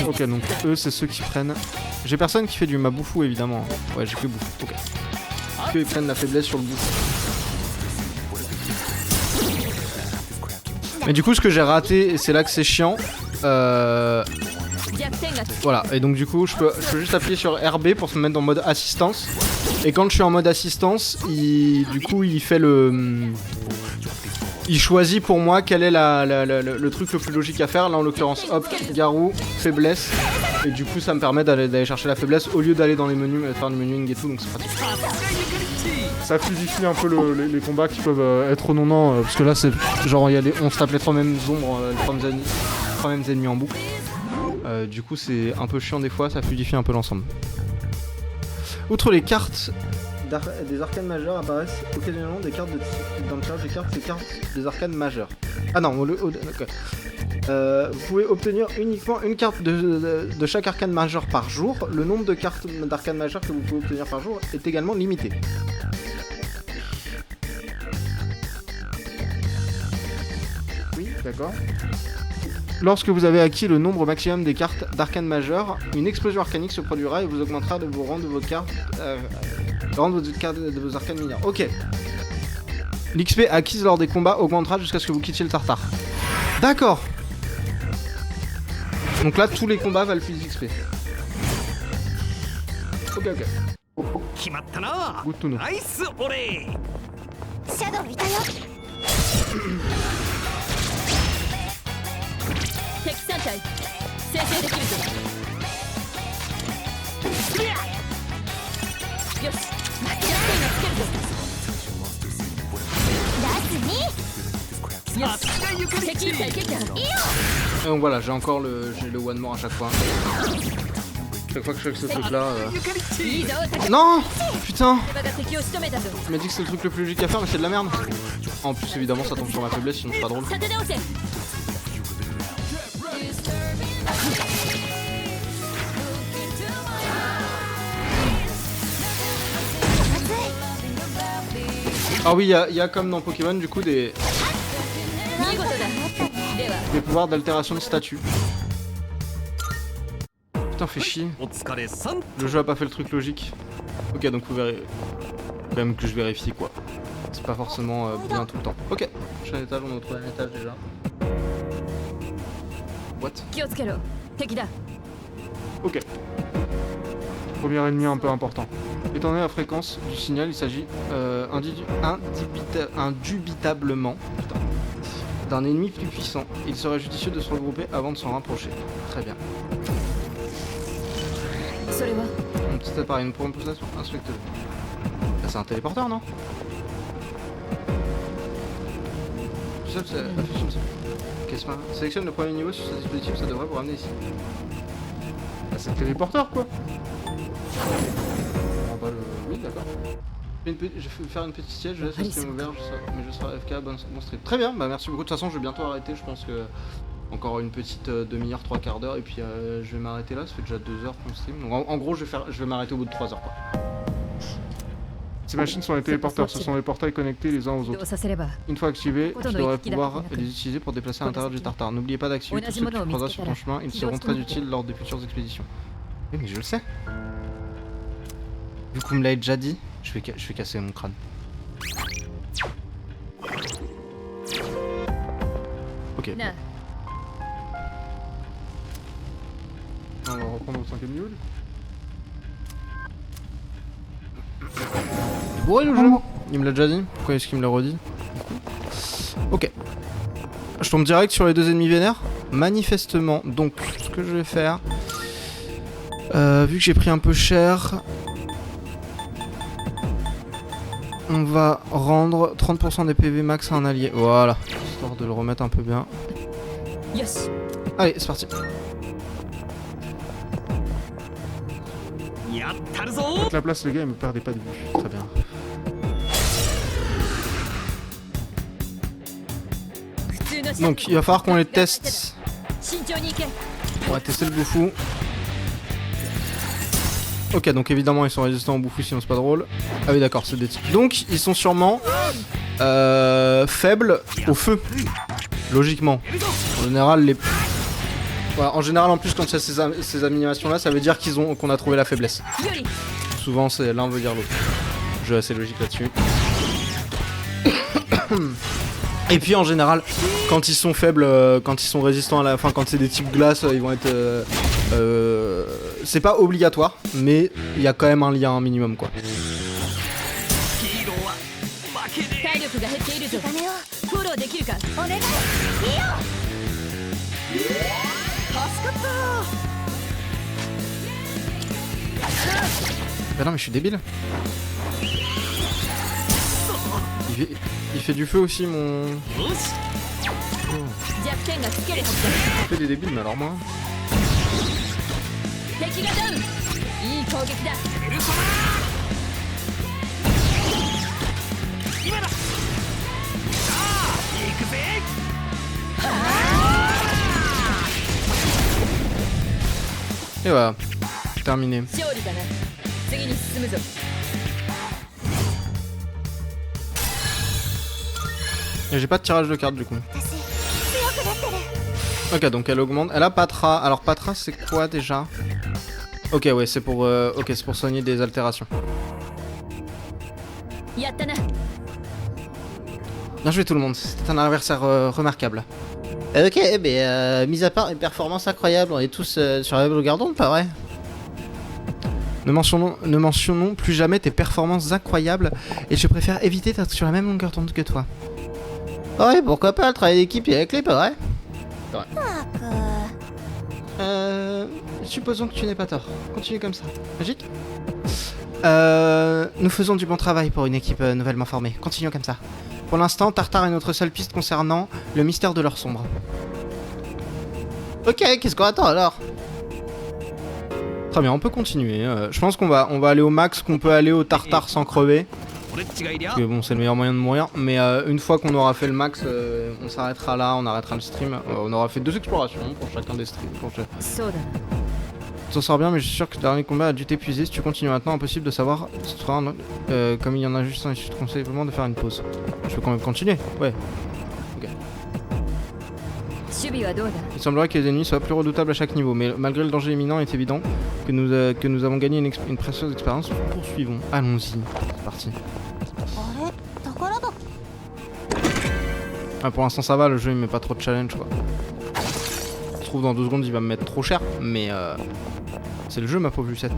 Ok, donc eux, c'est ceux qui prennent. J'ai personne qui fait du Maboufou, évidemment. Ouais, j'ai que Boufou. Ok. Que ils prennent la faiblesse sur le Boufou. Mais du coup, ce que j'ai raté, et c'est là que c'est chiant. Voilà, et donc du coup je peux juste appuyer sur RB pour se mettre en mode assistance. Et quand je suis en mode assistance, il fait il choisit pour moi quel est le truc le plus logique à faire. Là en l'occurrence, hop, garou, faiblesse. Et du coup ça me permet d'aller chercher la faiblesse au lieu d'aller dans les menus, faire du menuing et tout, donc c'est pratique. Ça fluidifie un peu les combats qui peuvent être redondants, parce que là c'est genre on se tape les 3 mêmes ombres, les 3 mêmes ennemis en boucle. Du coup c'est un peu chiant des fois, ça fluidifie un peu l'ensemble. Outre les cartes des arcanes majeures apparaissent occasionnellement des cartes dans le tirage des cartes, des arcanes majeures. Ah non, okay. Vous pouvez obtenir uniquement une carte de chaque arcane majeur par jour. Le nombre de cartes d'arcanes majeures que vous pouvez obtenir par jour est également limité. Oui, d'accord. Lorsque vous avez acquis le nombre maximum des cartes d'arcane majeures, une explosion arcanique se produira et vous augmentera de vos rangs de votre carte, de vos arcanes mineures. Ok. L'XP acquise lors des combats augmentera jusqu'à ce que vous quittiez le tartare. D'accord. Donc là, tous les combats valent plus d'XP. Ok. Good to know. シャドウいたよ。敵3体先制できるぞ。よし、弱点がつけるぞ。ラス2。よし、敵1体撃破。いいよ。 Et donc voilà, j'ai encore j'ai le one more à chaque fois. Chaque fois que je fais ce truc là. いいぞ、敵。 Non Putain 我が敵を仕留めたぞ。 Tu m'as dit que c'est le truc le plus logique à faire, mais c'est de la merde. En plus, évidemment, ça tombe sur ma faiblesse, sinon c'est pas drôle. 立て直せ。 Ah oui, il y a comme dans Pokémon, du coup, des pouvoirs d'altération de statut. Putain, fait chier. Le jeu a pas fait le truc logique. Ok, donc vous verrez. Quand même que je vérifie quoi. C'est pas forcément bien tout le temps. Ok, prochain étage, on est au troisième étage déjà. What? 気をつけろ。敵だ。 Ok. Premier ennemi un peu important. Étant donné la fréquence du signal, il s'agit indubitablement d'un ennemi plus puissant. Il serait judicieux de se regrouper avant de s'en rapprocher. Très bien. それは Un petit appareil, une proposition, inspecteur. Là, c'est un téléporteur, non? Ça, c'est affiche une seule. Ok, c'est pas grave. Sélectionne le premier niveau sur ce dispositif, ça devrait vous ramener ici. Bah, c'est le téléporteur, quoi. Bah, oui, d'accord. Je vais faire une petite siège, je laisse le stream ouvert, mais je serai AFK, bon stream. Très bien, bah merci beaucoup. De toute façon, je vais bientôt arrêter. Je pense que encore une petite demi-heure, 3/4 d'heure, et puis je vais m'arrêter là. Ça fait déjà 2 heures qu'on stream. Donc en gros, je vais m'arrêter au bout de 3 heures, quoi. Ces machines sont les téléporteurs, ce sont les portails connectés les uns aux autres. Une fois activés, tu devrais pouvoir les utiliser pour déplacer à l'intérieur du tartare. N'oubliez pas d'activer tout ce que tu croiseras sur ton chemin, ils seront très utiles lors des futures expéditions. Oui, mais je le sais. Vu qu'on me l'a déjà dit, je vais casser mon crâne. Ok. On va reprendre au 5ème niveau. Ouais, le jeu. Il me l'a déjà dit. Pourquoi est-ce qu'il me l'a redit? Ok. Je tombe direct sur les deux ennemis vénères. Manifestement. Donc, ce que je vais faire... vu que j'ai pris un peu cher... On va rendre 30% des PV max à un allié. Voilà. Histoire de le remettre un peu bien. Yes. Allez, c'est parti. Faites la place les gars, et me perdez pas de vue. Très bien. Donc il va falloir qu'on les teste. On va tester le boufou. Ok, donc évidemment ils sont résistants au boufou, sinon c'est pas drôle. Ah oui d'accord, c'est des types. Donc ils sont sûrement faibles au feu. Logiquement. En général les... Voilà, en général en plus quand il y a ces animations là, ça veut dire qu'on a trouvé la faiblesse. Souvent c'est l'un veut dire l'autre. Jeu assez logique là-dessus. Et puis en général, quand ils sont faibles, quand ils sont résistants à la fin, quand c'est des types glace, ils vont être... c'est pas obligatoire, mais il y a quand même un lien minimum quoi. Bah non mais je suis débile. Il fait du feu aussi mon... Oh. Il fait des débiles mais alors moi... Et voilà, terminé. Et j'ai pas de tirage de cartes du coup. Ok, donc elle augmente. Elle a Patra. Alors Patra c'est quoi déjà? Ok, ouais, c'est pour c'est pour soigner des altérations. Bien joué tout le monde, c'était un adversaire remarquable. Ok, mais mis à part une performance incroyable, on est tous sur la même longueur d'onde, pas vrai? Ne mentionnons plus jamais tes performances incroyables et je préfère éviter d'être sur la même longueur d'onde que toi. Ouais, pourquoi pas, le travail d'équipe est la clé, pas vrai? Supposons que tu n'aies pas tort. Continue comme ça. Magique? Nous faisons du bon travail pour une équipe nouvellement formée. Continuons comme ça. Pour l'instant, Tartare est notre seule piste concernant le mystère de l'heure sombre. Ok, qu'est-ce qu'on attend alors? Très bien, on peut continuer. Je pense qu'on va aller au max qu'on peut aller au Tartare sans crever. Parce que bon, c'est le meilleur moyen de mourir. Mais une fois qu'on aura fait le max, on s'arrêtera là, on arrêtera le stream. On aura fait 2 explorations pour chacun des streams. Tu t'en sors bien, mais je suis sûr que le dernier combat a dû t'épuiser. Si tu continues maintenant, impossible de savoir si tu feras un autre. Comme il y en a juste un, je te conseille vraiment de faire une pause. Je peux quand même continuer. Ouais. Ok. Il semblerait que les ennemis soient plus redoutables à chaque niveau, mais malgré le danger imminent, il est évident que nous avons gagné une précieuse expérience. Poursuivons. Allons-y. C'est parti. Ah, pour l'instant ça va, le jeu il met pas trop de challenge quoi. Je trouve dans 2 secondes il va me mettre trop cher, mais c'est le jeu ma pauvre Lucette.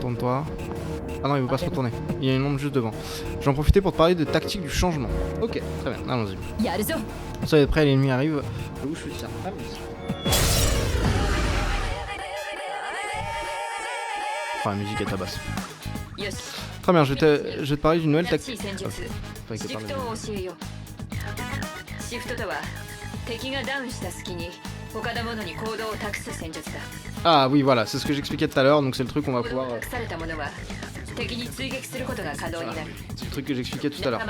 Tourne-toi. Ah non, il veut pas se retourner. Il y a une ombre juste devant. J'en profitais pour te parler de tactique du changement. Ok, très bien, allons-y. Ça y est prêt, l'ennemi arrive. Où je suis ça? Oh, la musique est tabasse. Très bien, je vais te parler d'une nouvelle tactique. Ah oui, voilà, c'est ce que j'expliquais tout à l'heure, donc c'est le truc qu'on va pouvoir... C'est le truc que j'expliquais tout à l'heure.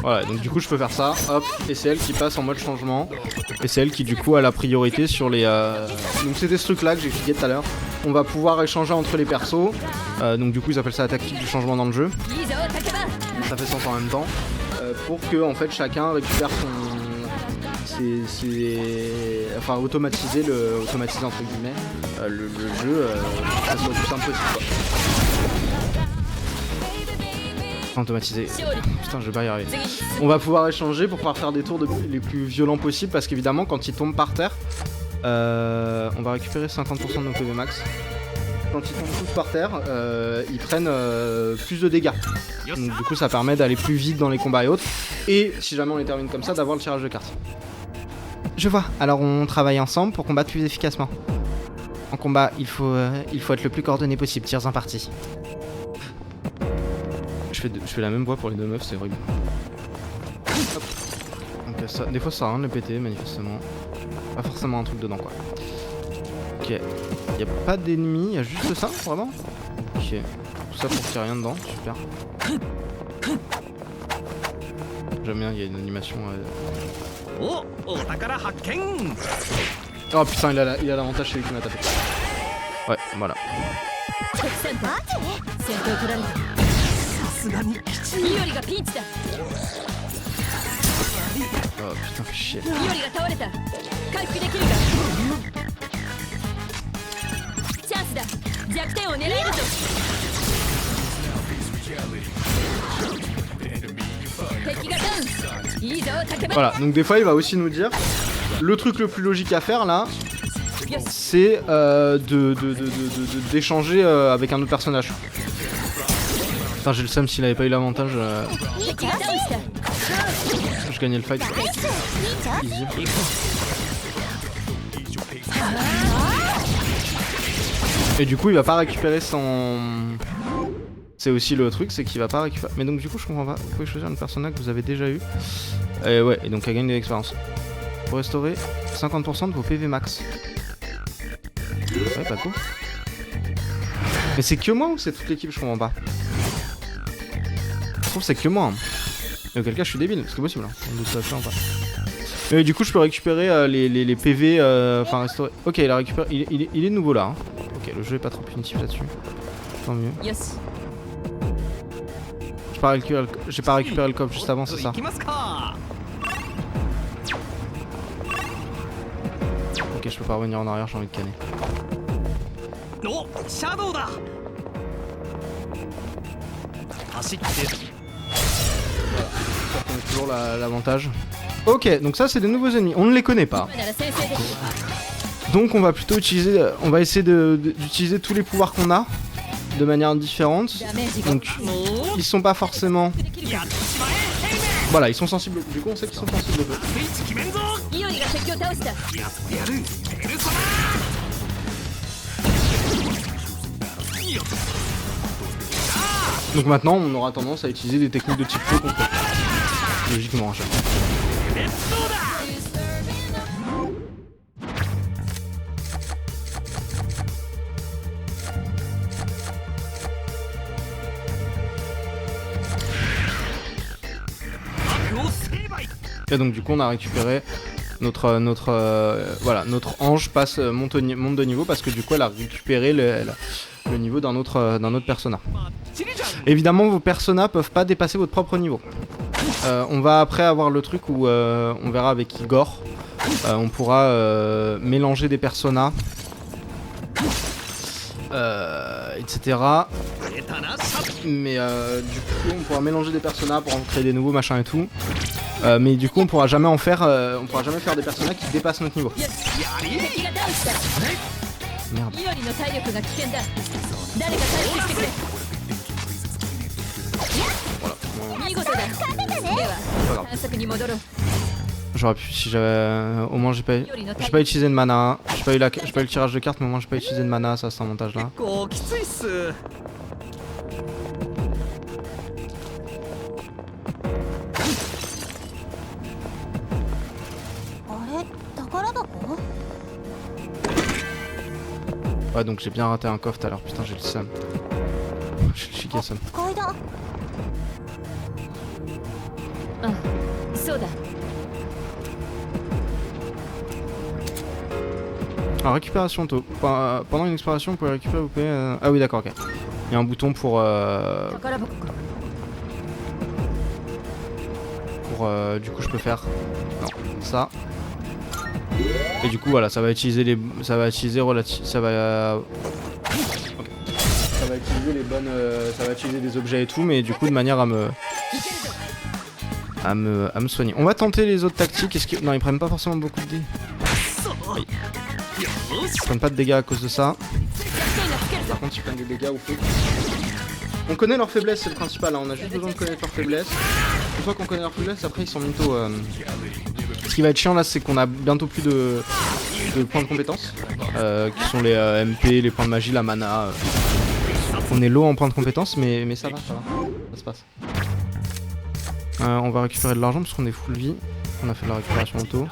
Voilà, donc du coup je peux faire ça, hop, et c'est elle qui passe en mode changement. Et c'est elle qui du coup a la priorité sur les... Donc c'était ce truc là que j'expliquais tout à l'heure. On va pouvoir échanger entre les persos. Donc du coup ils appellent ça la tactique du changement dans le jeu. Ça fait sens en même temps. Pour que en fait chacun récupère son... Enfin automatiser entre guillemets le jeu, ça soit tout simple possible quoi. Automatiser. Putain, je vais pas y arriver. On va pouvoir échanger pour pouvoir faire des tours les plus violents possibles parce qu'évidemment quand ils tombent par terre, on va récupérer 50% de nos PV max. Quand ils tombent tous par terre, ils prennent plus de dégâts. Donc du coup ça permet d'aller plus vite dans les combats et autres. Et si jamais on les termine comme ça, d'avoir le tirage de cartes. Je vois, alors on travaille ensemble pour combattre plus efficacement. En combat, il faut être le plus coordonné possible, tire en partie. Je fais la même voix pour les 2 meufs, c'est horrible. Hop. Donc ça, des fois ça sert à rien de le péter, manifestement. Pas forcément un truc dedans quoi. Ok. Y'a pas d'ennemis, y'a juste ça, vraiment? Ok. Tout ça pour qu'il y ait rien dedans, super. J'aime bien, il y a une animation... Oh putain, il a l'avantage, c'est lui qui m'a tapé. Ouais, voilà. Oh putain, fais chier. Voilà, donc des fois il va aussi nous dire le truc le plus logique à faire là, c'est d'échanger avec un autre personnage. Putain, j'ai le seum s'il avait pas eu l'avantage. Je gagnais le fight. Easy. Et du coup, il va pas récupérer son... C'est aussi le truc, c'est qu'il va pas récupérer... Mais donc du coup, je comprends pas. Vous pouvez choisir une personnage que vous avez déjà eu. Ouais, et donc elle gagne de l'expérience. Pour restaurer 50% de vos PV max. Ouais, pas cool. Mais c'est que moi ou c'est toute l'équipe? Je comprends pas. Je trouve que c'est que moi. Hein. Et auquel cas, je suis débile. C'est possible. Hein. On doute ça fait ou pas. Mais du coup, je peux récupérer les PV. Enfin, restaurer. Ok, il a récupéré. Il est nouveau là. Hein. Ok, le jeu est pas trop punitif là-dessus. Tant mieux. Yes. J'ai pas récupéré le coffre juste avant, c'est ça. Ok, je peux pas revenir en arrière, j'ai envie de canner. Oh, Shadow da. Ça on a toujours l'avantage. Ok, donc ça c'est des nouveaux ennemis, on ne les connaît pas. Donc on va plutôt utiliser, on va essayer d'utiliser tous les pouvoirs qu'on a de manière différente. Donc ils sont pas forcément... Voilà, ils sont sensibles, du coup on sait qu'ils sont sensibles au feu. Donc maintenant on aura tendance à utiliser des techniques de type feu contre eux. Logiquement à chaque fois. Et donc du coup on a récupéré notre ange monte de niveau parce que du coup elle a récupéré le niveau d'un autre persona. Évidemment vos personas peuvent pas dépasser votre propre niveau. On va après avoir le truc où on verra avec Igor, on pourra mélanger des personas, etc. Mais du coup on pourra mélanger des personas pour en créer des nouveaux machins et tout. Mais du coup on pourra jamais faire des personnages qui dépassent notre niveau. Merde. Voilà. J'aurais pu si j'avais au moins j'ai pas utilisé de mana. J'ai pas eu le tirage de cartes mais au moins j'ai pas utilisé de mana, ça c'est un montage là. Ouais donc j'ai bien raté un coffre tout à l'heure, putain j'ai le seum. J'ai le chica seum. Alors récupération tôt. Pendant une exploration vous pouvez récupérer, vous pouvez... Ah oui d'accord ok. Il y a un bouton pour du coup je peux faire... Non, ça. Et du coup voilà, ça va utiliser les des objets et tout, mais du coup de manière à me soigner. On va tenter les autres tactiques. Non, ils prennent pas forcément beaucoup de dégâts. Oui. Ils prennent pas de dégâts à cause de ça. Par contre ils prennent des dégâts au feu. On connaît leur faiblesse, c'est le principal, hein. On a juste besoin de connaître leur faiblesse. Une fois qu'on connaît leur faiblesse, après ils sont bientôt... Ce qui va être chiant là, c'est qu'on a bientôt plus de points de compétences, qui sont les MP, les points de magie, la mana. On est low en points de compétences, mais ça va, ça se passe. On va récupérer de l'argent parce qu'on est full vie. On a fait de la récupération auto.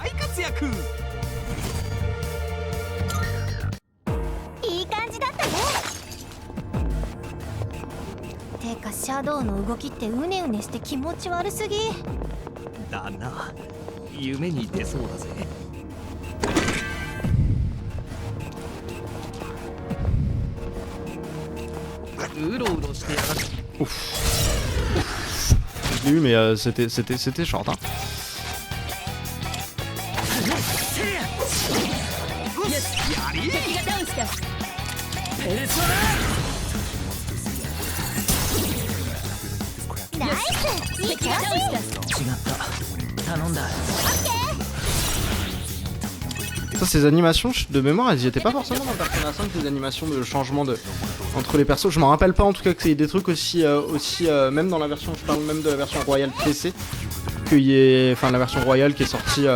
Ouf. Je l'ai eu mais c'était short hein. Ça, ces animations de mémoire, elles y étaient pas forcément dans Persona 5, les animations de changement entre les persos. Je m'en rappelle pas en tout cas que c'est des trucs aussi même dans la version, je parle même de la version royale PC, enfin la version royale qui est sortie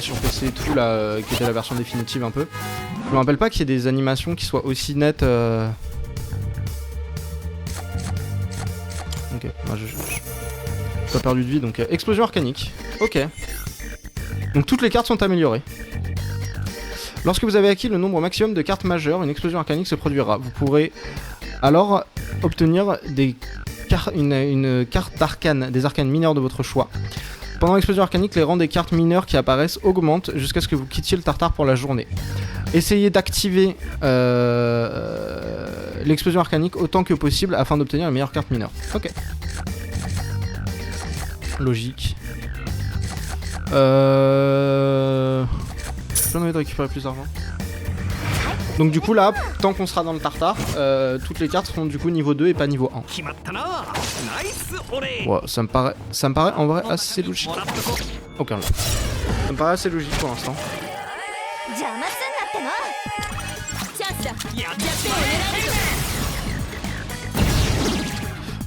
sur PC et tout là, qui était la version définitive un peu. Je me rappelle pas qu'il y ait des animations qui soient aussi nettes. Ok, moi j'ai pas perdu de vie donc explosion arcanique. Ok. Donc toutes les cartes sont améliorées. Lorsque vous avez acquis le nombre maximum de cartes majeures, une explosion arcanique se produira. Vous pourrez alors obtenir une carte d'arcane, des arcanes mineures de votre choix. Pendant l'explosion arcanique, les rangs des cartes mineures qui apparaissent augmentent jusqu'à ce que vous quittiez le tartare pour la journée. Essayez d'activer l'explosion arcanique autant que possible afin d'obtenir les meilleures cartes mineures. Ok. Logique. J'ai envie de récupérer plus d'argent. Donc du coup là, tant qu'on sera dans le tartare, toutes les cartes seront du coup niveau 2 et pas niveau 1. Ouais, ça me paraît en vrai assez logique. Aucun jeu. Ça me paraît assez logique pour l'instant.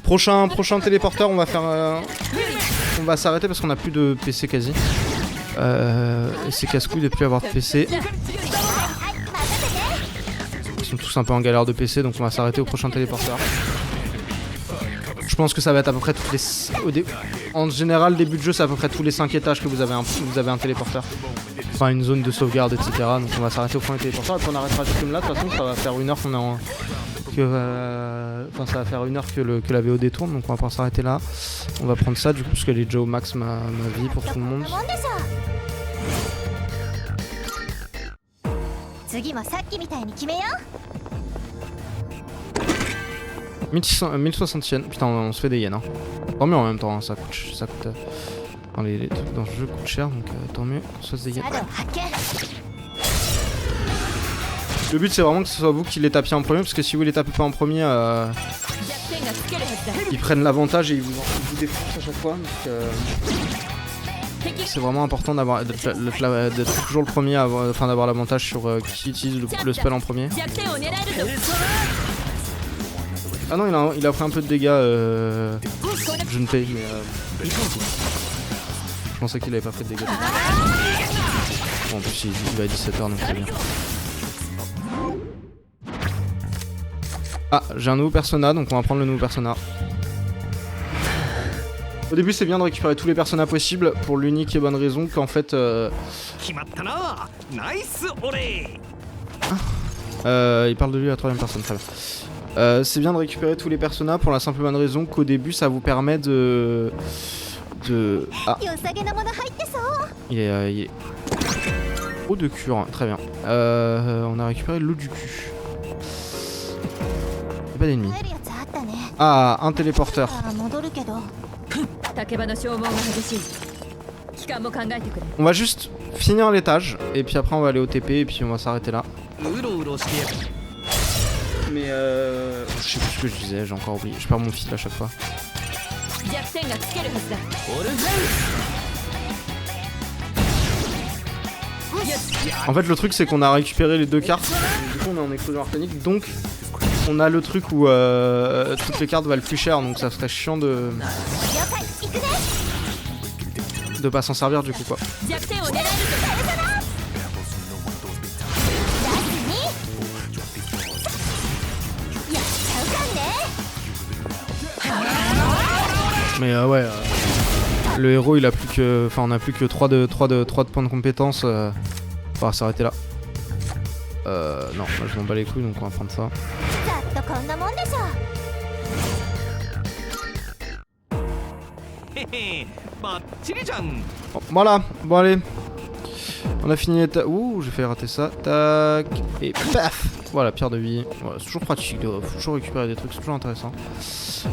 Prochain téléporteur, on va faire... on va s'arrêter parce qu'on a plus de PC quasi. Et c'est casse-couille de plus avoir de PC. Ils sont tous un peu en galère de PC, donc on va s'arrêter au prochain téléporteur. Je pense que ça va être à peu près toutes les... En général, début de jeu, c'est à peu près tous les 5 étages que vous avez un téléporteur. Enfin, une zone de sauvegarde, etc. Donc on va s'arrêter au premier téléporteur et puis on arrêtera juste comme là. De toute façon, ça va faire 1 heure qu'on est en... Enfin, ça va faire 1 heure que la VOD tourne, donc on va pouvoir s'arrêter là. On va prendre ça du coup, parce qu'elle est déjà au max ma vie pour tout le monde. 1060 yens, putain on se fait des yens hein. Tant mieux en même temps, hein. ça coûte enfin, les trucs dans ce jeu coûtent cher, donc tant mieux qu'on se fasse des yens. Le but c'est vraiment que ce soit vous qui les tapiez en premier, parce que si vous les tapez pas en premier, ils prennent l'avantage et ils vous défoncent à chaque fois. Donc c'est vraiment important d'être toujours le premier, enfin d'avoir l'avantage sur qui utilise le spell en premier. Ah non, il a pris un peu de dégâts, Junpei, mais je pensais qu'il avait pas fait de dégâts. Bon, en plus il va à 17h donc c'est bien. Ah, j'ai un nouveau persona, donc on va prendre le nouveau persona. Au début c'est bien de récupérer tous les personnages possibles pour l'unique et bonne raison qu'en fait il parle de lui à la troisième personne, très bien. C'est bien de récupérer tous les personnages pour la simple bonne raison qu'au début ça vous permet de... Ah, il est... Eau de cure, très bien. On a récupéré l'eau du cul. Pas d'ennemis. Ah, un téléporteur. On va juste finir l'étage et puis après on va aller au TP et puis on va s'arrêter là. Mais je sais plus ce que je disais, j'ai encore oublié. Je perds mon fil à chaque fois. En fait le truc c'est qu'on a récupéré les 2 cartes. Du coup on est en explosion arcanique, donc on a le truc où toutes les cartes valent plus cher, donc ça serait chiant de pas s'en servir du coup quoi. Mais ouais, le héros il a plus que, enfin on a plus que 3 de points de compétence. On va s'arrêter là. Non, moi je m'en bats les couilles donc on va prendre ça. Bon, voilà, bon allez. On a fini les ouh, j'ai failli rater ça. Tac. Et paf. Voilà, pierre de vie. Voilà, c'est toujours pratique, faut toujours récupérer des trucs, c'est toujours intéressant.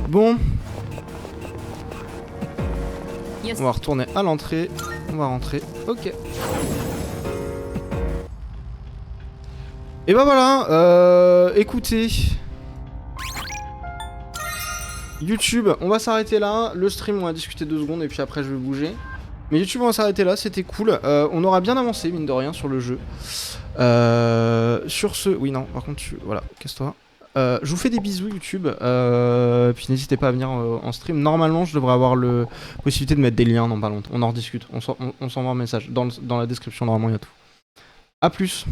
Bon. On va retourner à l'entrée. On va rentrer. Ok. Et bah voilà, écoutez. YouTube, on va s'arrêter là. Le stream, on va discuter 2 secondes et puis après je vais bouger. Mais YouTube, on va s'arrêter là, c'était cool. On aura bien avancé, mine de rien, sur le jeu. Sur ce... Oui, non, par contre, voilà, casse-toi. Je vous fais des bisous, YouTube. Puis n'hésitez pas à venir en stream. Normalement, je devrais avoir la possibilité de mettre des liens dans pas longtemps. On en rediscute. On s'envoie un message. Dans la description, normalement, il y a tout. A plus.